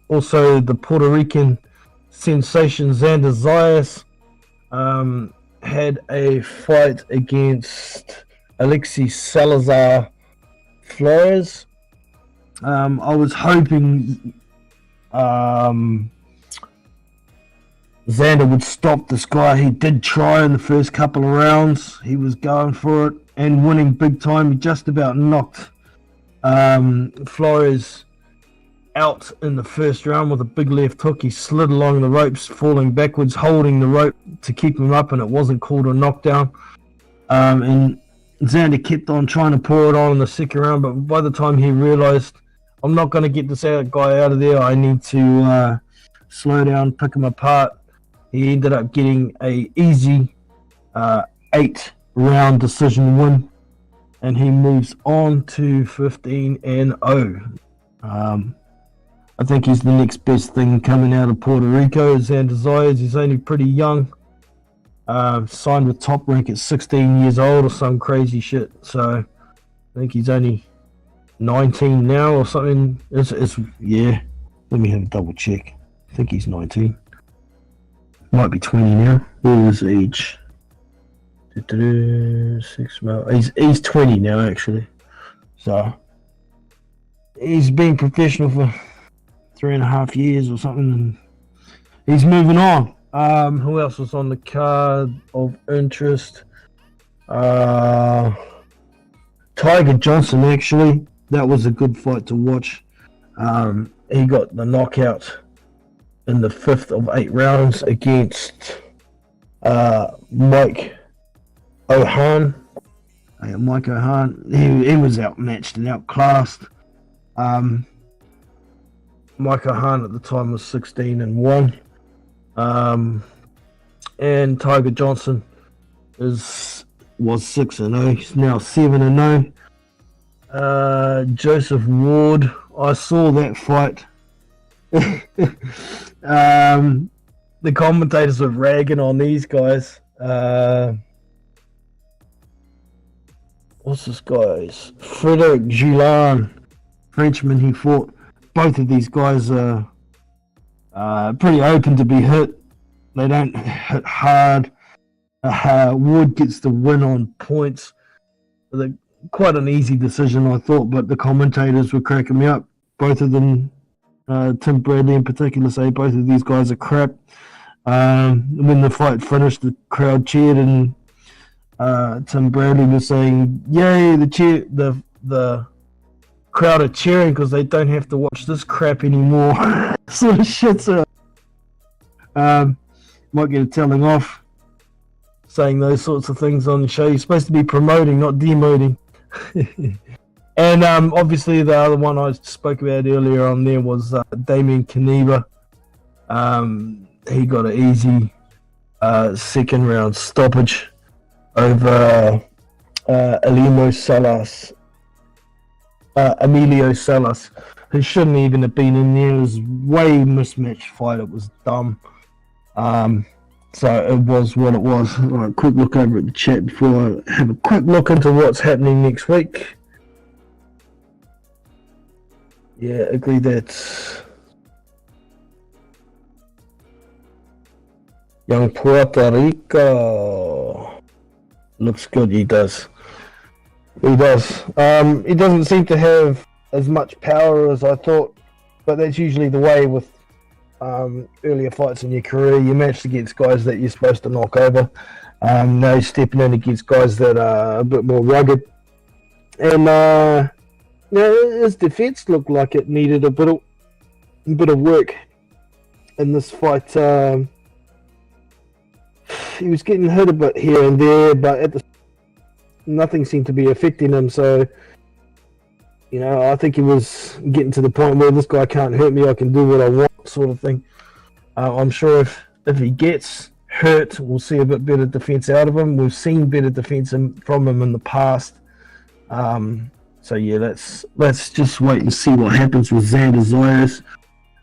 Also, the Puerto Rican sensation Xander Zayas had a fight against Alexis Salazar Flores. I was hoping Xander would stop this guy. He did try in the first couple of rounds. He was going for it and winning big time. He just about knocked Flores out in the first round with a big left hook. He slid along the ropes, falling backwards, holding the rope to keep him up, and it wasn't called a knockdown. And Xander kept on trying to pour it on in the second round, but by the time he realized, I'm not going to get this guy out of there, I need to slow down, pick him apart, he ended up getting a easy 8-round decision win, and he moves on to 15-0. I think he's the next best thing coming out of Puerto Rico. Xander Zayas, he's only pretty young. Signed with Top Rank at 16 years old or some crazy shit. So I think he's only 19 now or something. It's yeah. Let me have a double check. I think he's 19. Might be 20 now. What is his age? 6 months. He's 20 now actually. So he's been professional for 3.5 years or something, and he's moving on. Who else was on the card of interest? Tiger Johnson, actually. That was a good fight to watch. He got the knockout in the 5th of 8 rounds against Mike O'Han. Mike O'Han, he was outmatched and outclassed. Mike O'Han at the time was 16-1. And Tiger Johnson was 6-0. He's now 7-0. Joseph Ward, I saw that fight. The commentators were ragging on these guys. What's this guy's? Frederick Julian, Frenchman he fought. Both of these guys are pretty open to be hit. They don't hit hard. Wood gets the win on points. Quite an easy decision, I thought, but the commentators were cracking me up. Both of them, Tim Bradley in particular, say both of these guys are crap. When the fight finished, the crowd cheered, and Tim Bradley was saying, "Yay, the crowd are cheering because they don't have to watch this crap anymore." Sort of shit. So might get a telling off saying those sorts of things on the show. You're supposed to be promoting, not demoting. And obviously the other one I spoke about earlier on there was Damien Kaneba. He got an easy second round stoppage over Emilio Salas, who shouldn't even have been in there. It was way mismatched fight. It was dumb. So it was what it was. All right, quick look over at the chat before I have a quick look into what's happening next week. Yeah, agree that young Puerto Rico looks good. He does. He does. He doesn't seem to have as much power as I thought, but that's usually the way with earlier fights in your career. You match against guys that you're supposed to knock over. Now he's stepping in against guys that are a bit more rugged. And his defense looked like it needed a bit of work in this fight. He was getting hit a bit here and there, but nothing seemed to be affecting him. So, I think he was getting to the point where this guy can't hurt me, I can do what I want, sort of thing. I'm sure if he gets hurt, we'll see a bit better defense out of him. We've seen better defense from him in the past. So yeah, let's just wait and see what happens with Xander Zayas.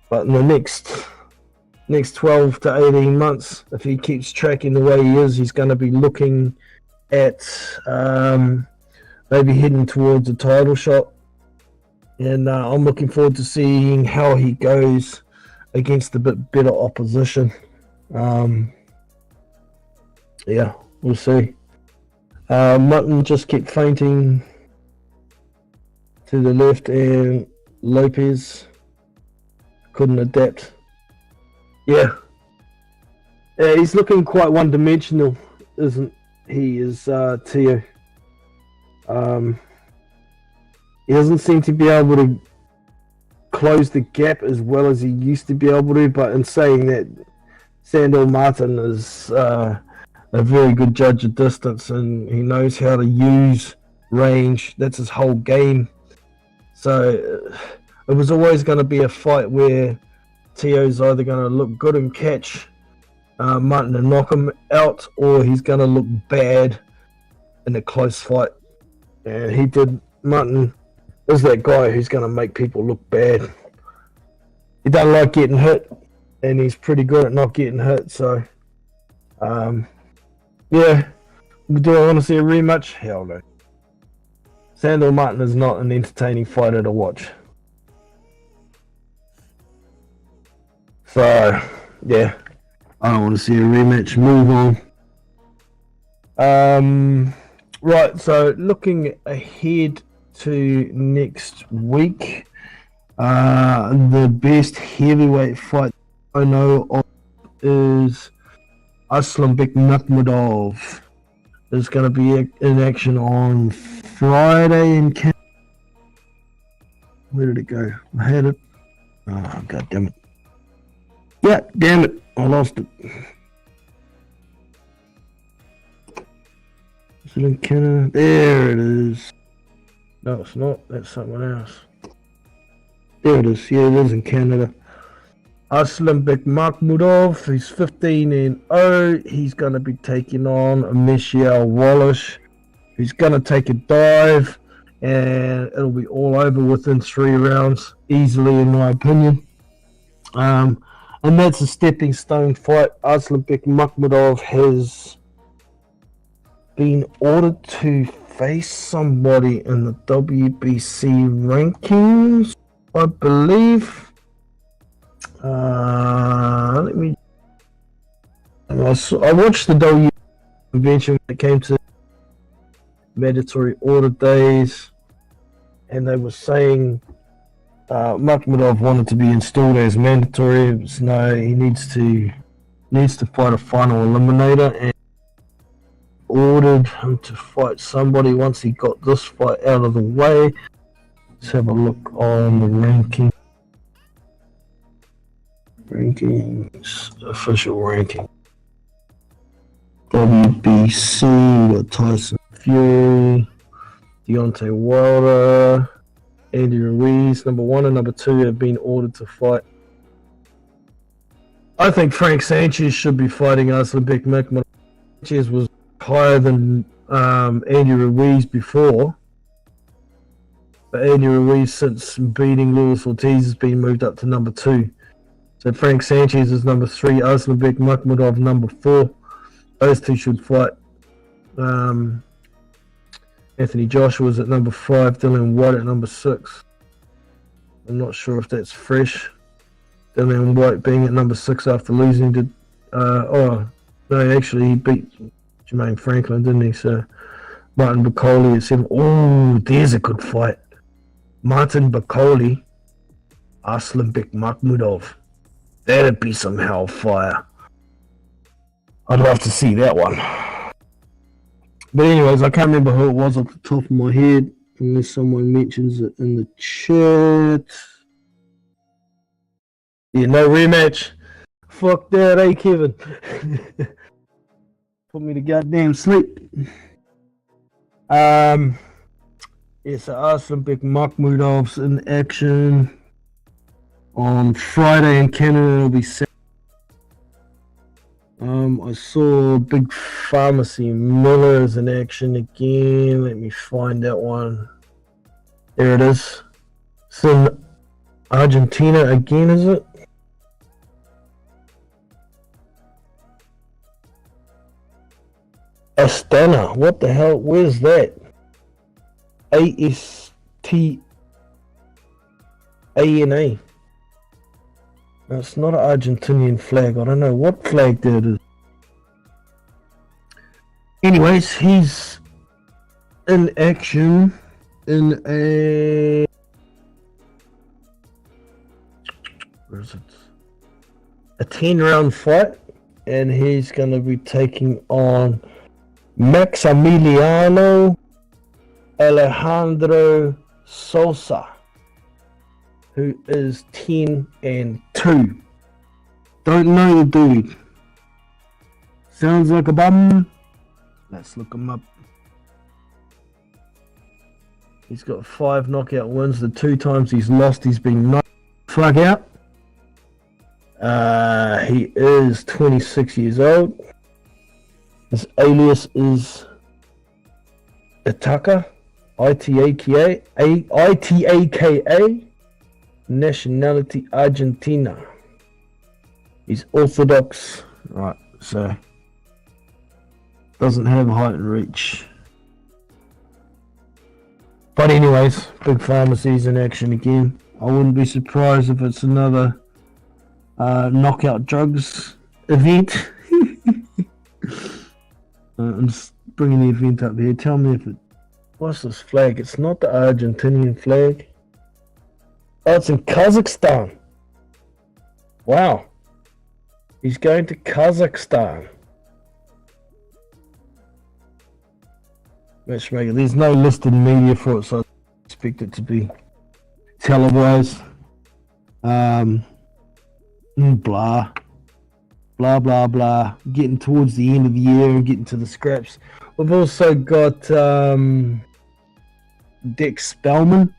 But in the next 12 to 18 months, if he keeps tracking the way he is, he's going to be looking at maybe heading towards a title shot. And I'm looking forward to seeing how he goes against a bit better opposition. Yeah, we'll see. Mutton just kept fainting to the left, and Lopez couldn't adapt. Yeah, he's looking quite one-dimensional, isn't he? Is Teo? He doesn't seem to be able to close the gap as well as he used to be able to. But in saying that, Sandor Martin is a very good judge of distance, and he knows how to use range. That's his whole game. So it was always going to be a fight where Tio's either going to look good and catch Martin and knock him out, or he's going to look bad in a close fight. And he did. Martin is that guy who's going to make people look bad. He doesn't like getting hit, and he's pretty good at not getting hit. So, yeah. Do I want to see a rematch? Hell no. Sandor Martin is not an entertaining fighter to watch. So, yeah. I don't want to see a rematch. Move on. Right, so looking ahead to next week, the best heavyweight fight I know of is Aslanbek Makhmudov. There's going to be in action on Friday in Canada. Where did it go? I had it. Oh, god damn it. Yeah, damn it. I lost it. Is it in Canada? There it is. No, it's not. That's someone else. There it is. Yeah, it is in Canada. Aslanbek Makhmudov, he's 15-0. He's going to be taking on Michelle Wallace. He's going to take a dive, and it'll be all over within 3 rounds, easily, in my opinion. And that's a stepping stone fight. Aslanbek Makhmudov has been ordered to face somebody in the WBC rankings, I believe. Let me. I watched the WBC convention when it came to mandatory order days, and they were saying Makhmudov wanted to be installed as mandatory. It was, no, he needs to fight a final eliminator, and ordered him to fight somebody once he got this fight out of the way. Let's have a look on the rankings, official ranking. WBC, got Tyson Fury, Deontay Wilder, Andy Ruiz, number 1 and number 2 have been ordered to fight. I think Frank Sanchez should be fighting Aslanbek Makhmudov. Sanchez was higher than Andy Ruiz before, but Andy Ruiz, since beating Luis Ortiz, has been moved up to number 2. So Frank Sanchez is number 3, Aslanbek Makhmudov number 4. Those two should fight. Anthony Joshua's at number 5, Dillian White at number 6. I'm not sure if that's fresh. Dillian White being at number 6 after losing to... no, actually he beat Jermaine Franklin, didn't he? So Martin Bakole at 7. Oh, there's a good fight. Martin Bakole, Aslanbek Makhmudov. That'd be some hellfire. I'd love to see that one. But anyways, I can't remember who it was off the top of my head, unless someone mentions it in the chat. Yeah, no rematch. Fuck that, eh, Kevin? Put me to goddamn sleep. Yeah, so Aslanbek Makhmudov's in action on Friday in Canada. It'll be Saturday. I saw Big Pharmacy Miller's in action again. Let me find that one. There it is. It's in Argentina again, is it? Astana. What the hell? Where's that? ASTANA. It's not an Argentinian flag. I don't know what flag that is. Anyways, he's in action in a... Where is it? A 10-round fight, and he's going to be taking on Maximiliano Alejandro Sosa. who is 10-2. Don't know the dude. Sounds like a bum. Let's look him up. He's got 5 knockout wins. The 2 times he's lost, he's been knocked the fuck out. He is 26 years old. His alias is Itaka, Itaka, nationality Argentina. He's orthodox, right? So doesn't have height and reach. But anyways, big pharmacies in action again. I wouldn't be surprised if it's another knockout drugs event. I'm just bringing the event up here. Tell me if it... What's this flag? It's not the Argentinian flag. Oh, it's in Kazakhstan. Wow. He's going to Kazakhstan. Matchmaker. There's no listed media for it, so I expect it to be televised. Blah blah blah. Getting towards the end of the year and getting to the scraps. We've also got Dick Spellman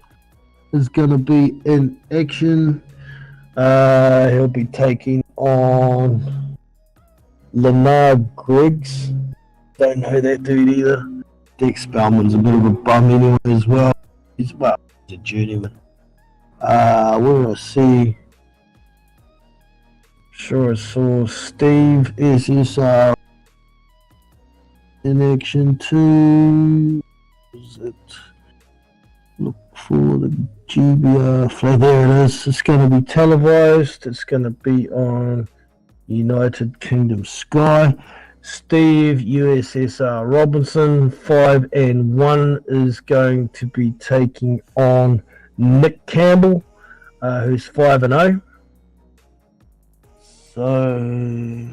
is going to be in action. He'll be taking on Leonard Griggs. Don't know that dude either. Dick Spellman's a bit of a bum anyway as well. He's a journeyman. Where I see? Sure, I saw Steve SSR in action too. Is it? Look for the GBR flag. There it is. It's going to be televised. It's going to be on United Kingdom Sky. Steve USSR Robinson, 5-1, is going to be taking on Nick Campbell, who's 5-0. So,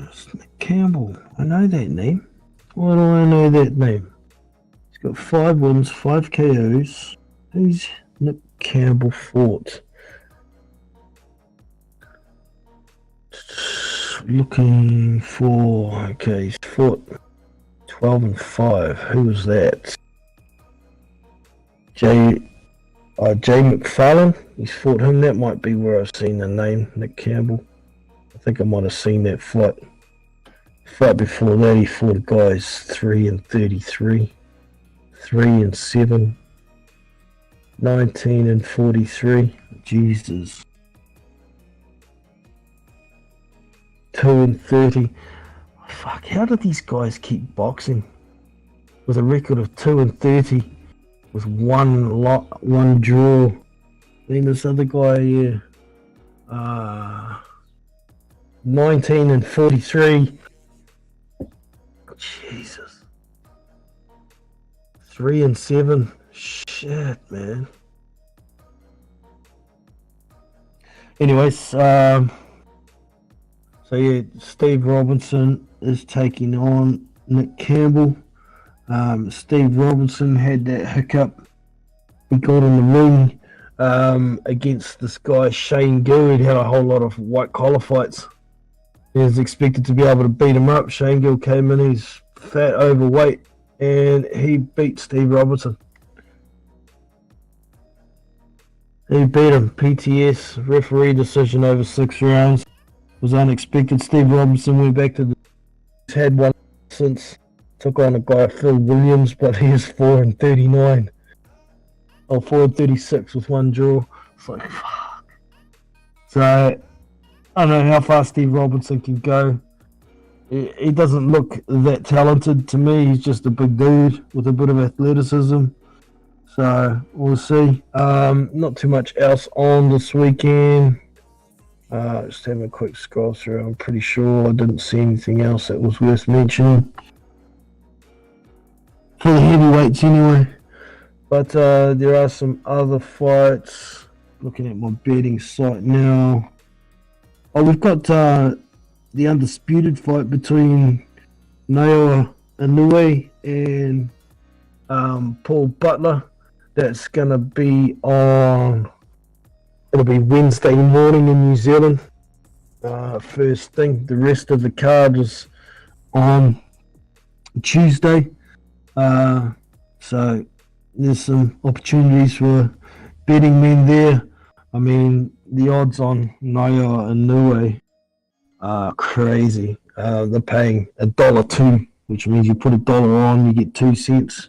it's Nick Campbell. I know that name. Why do I know that name? He's got 5 wins, 5 KOs. Who's Nick Campbell fought? Looking for... Okay, he's fought 12-5. Who was that? Jay McFarlane. He's fought him. That might be where I've seen the name, Nick Campbell. I think I might have seen that fight. Fight before that, he fought guys 3-33, 3-7, 19-43. Jesus. 2-30. Fuck, how do these guys keep boxing with a record of 2-30 with one draw? Then this other guy here, 19-43. Jesus. 3-7. Shit, man. Anyways, so yeah, Steve Robinson is taking on Nick Campbell. Steve Robinson had that hiccup. He got in the ring against this guy Shane Gill. He'd had a whole lot of white collar fights. He was expected to be able to beat him up. Shane Gill came in, he's fat, overweight, and he beat Steve Robinson. He beat him. PTS, referee decision over 6 rounds. Was unexpected. Steve Robinson went back to the... He's had one since. Took on a guy, Phil Williams, but he is 4-39. Or 4-36 with one draw. It's like, fuck. So, I don't know how far Steve Robinson can go. He doesn't look that talented to me. He's just a big dude with a bit of athleticism. So, we'll see. Not too much else on this weekend. Just having a quick scroll through. I'm pretty sure I didn't see anything else that was worth mentioning. For the heavyweights anyway. But there are some other fights. Looking at my betting site now. Oh, we've got the undisputed fight between Naoya Inoue and Paul Butler. That's going to be on It'll be Wednesday morning in New Zealand. First thing. The rest of the card is on Tuesday. So there's some opportunities for betting men there. I mean, the odds on Naya and Nue are crazy. They're paying $1.02, which means you put $1 on, you get 2 cents.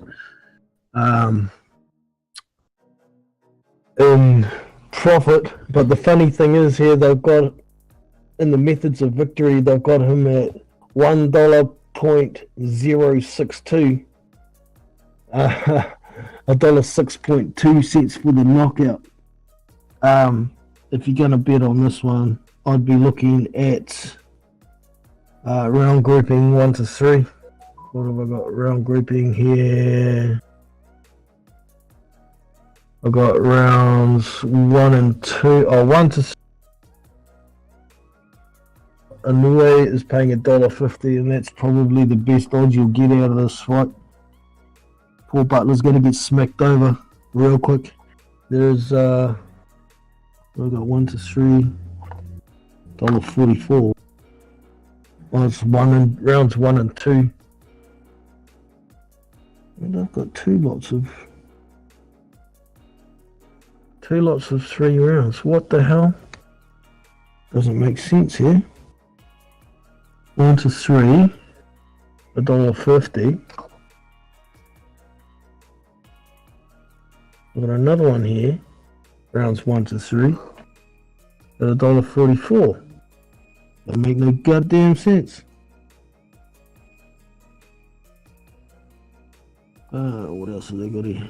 In profit, but the funny thing is here they've got in the methods of victory they've got him at $1.062, $1.06.2 for the knockout. If you're gonna bet on this one, I'd be looking at round grouping 1 to 3. What have I got? Round grouping here. I've got rounds 1 and 2. 1 to 3. Anue is paying $1.50, and that's probably the best odds you'll get out of this fight. Paul Butler's going to get smacked over real quick. There's I've got 1 to 3, $1.44. It's rounds 1 and 2. And I've got two lots of 3 rounds. What the hell? Doesn't make sense here. 1 to 3, $1.50. I've got another one here. Rounds 1 to 3 at $1.44. That make no goddamn sense. What else have they got here?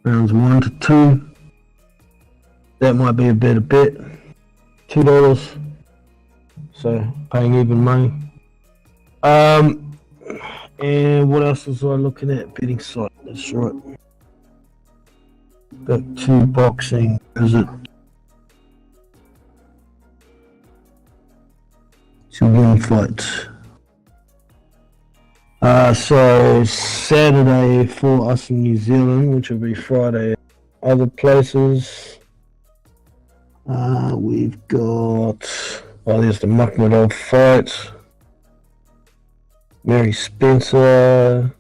Rounds 1 to 2. That might be a better bet. $2. So paying even money. And what else was I looking at? Betting site. That's right. Back to boxing. Is it? To win fights. So Saturday for us in New Zealand, which will be Friday. Other places, we've got. There's the Makhmudov fight. Mary Spencer,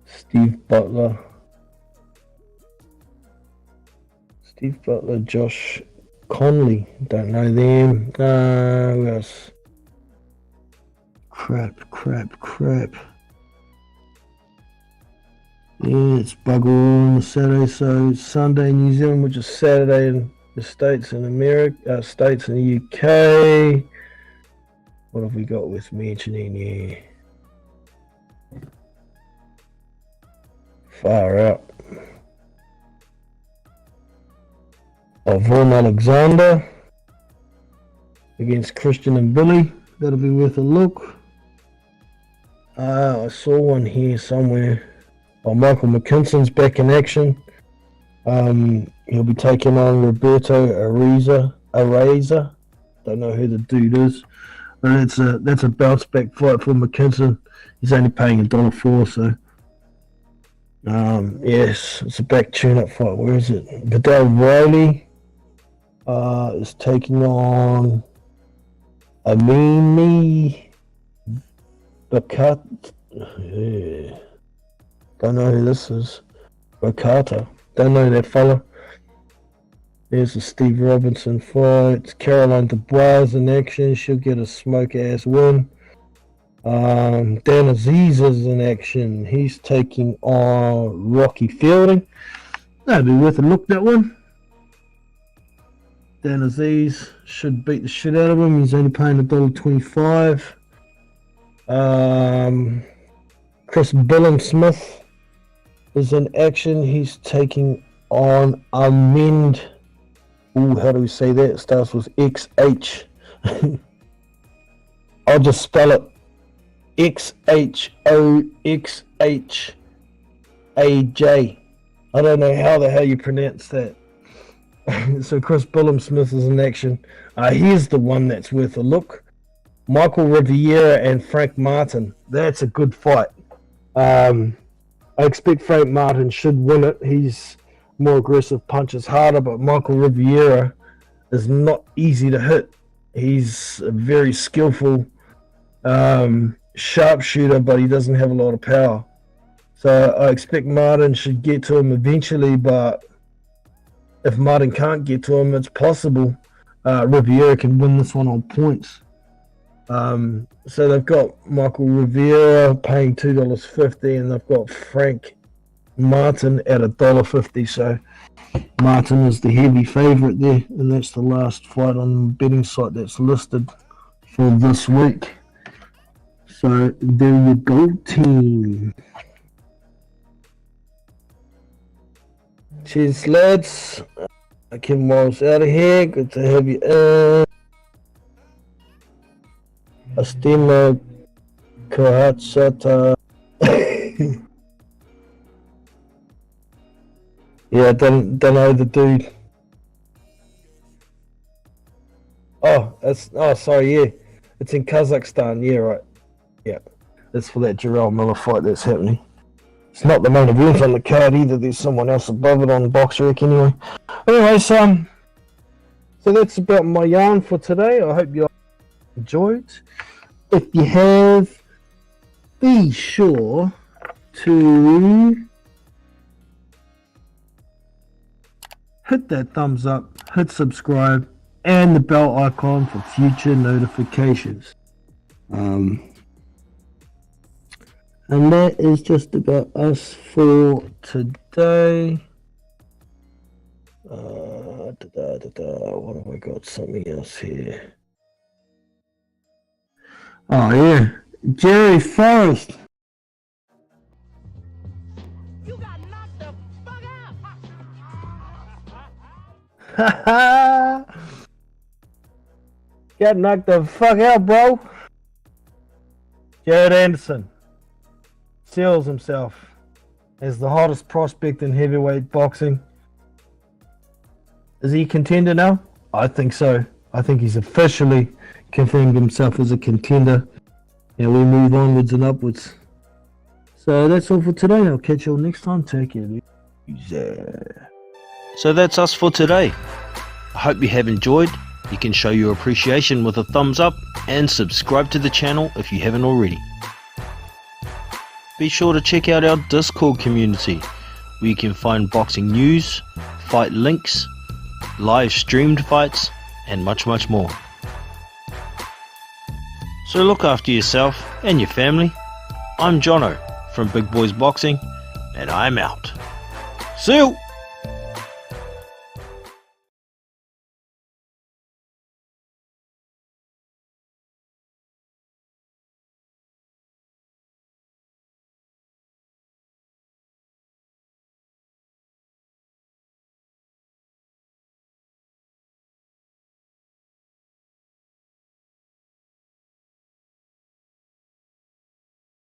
Steve Butler, Josh Conley. Don't know them. Who else? Crap. Yeah, it's bugger all on the Saturday. So Sunday in New Zealand, which is Saturday in the States and America, States and the UK. What have we got with mentioning here? Far out. Vaughan Alexander against Christian and Billy. That'll be worth a look. I saw one here somewhere. Michael McKinson's back in action. He'll be taking on Roberto Araiza. Don't know who the dude is, but that's a bounce back fight for McKinson. He's only paying $1.04, so yes, it's a back tune-up fight. Where is it? Vidal Riley is taking on Amini Bakat. Yeah. Don't know who this is. Bakata. Don't know that fella. There's a Steve Robinson fight. Caroline Dubois in action. She'll get a smoke-ass win. Dan Aziz is in action. He's taking on Rocky Fielding. That'd be worth a look, that one. Dan Aziz should beat the shit out of him. He's only paying $1.25. Chris Billam-Smith is in action. He's taking on Amend. Ooh, how do we say that? It starts with XH. I'll just spell it. XHOXHAJ. I don't know how the hell you pronounce that. So Chris Billam-Smith is in action. Here's the one that's worth a look. Michael Riviera and Frank Martin. That's a good fight. I expect Frank Martin should win it. He's more aggressive punches harder, but Michael Rivera is not easy to hit. He's a very skillful sharpshooter, but he doesn't have a lot of power. So I expect Martin should get to him eventually, but if Martin can't get to him, it's possible Rivera can win this one on points. So they've got Michael Rivera paying $2.50, and they've got Frank Martin at $1.50. So Martin is the heavy favourite there, and that's the last fight on the betting site that's listed for this week. So there you go, team. Cheers, lads. Kim Morris out of here. Good to have you in. Astima Kahatsata. Yeah, don't know the dude. Sorry, yeah. It's in Kazakhstan, yeah, right. Yeah. That's for that Jarrell Miller fight that's happening. It's not the main event on the card either. There's someone else above it on BoxRec anyway. Anyway, so that's about my yarn for today. I hope you enjoyed. If you have, be sure to hit that thumbs up, hit subscribe, and the bell icon for future notifications. And that is just about us for today. What have I got? Something else here. Oh yeah, Jerry Forrest. You got knocked the fuck out. Got knocked the fuck out, bro. Jared Anderson seals himself as the hottest prospect in heavyweight boxing. Is he a contender now? I think so. I think he's officially confirmed himself as a contender. And we move onwards and upwards. So that's all for today. I'll catch you all next time. Take it easy. So that's us for today. I hope you have enjoyed. You can show your appreciation with a thumbs up and subscribe to the channel if you haven't already. Be sure to check out our Discord community where you can find boxing news, fight links, live streamed fights, and much more. So look after yourself and your family. I'm Jono from Big Boys Boxing, and I'm out. See you!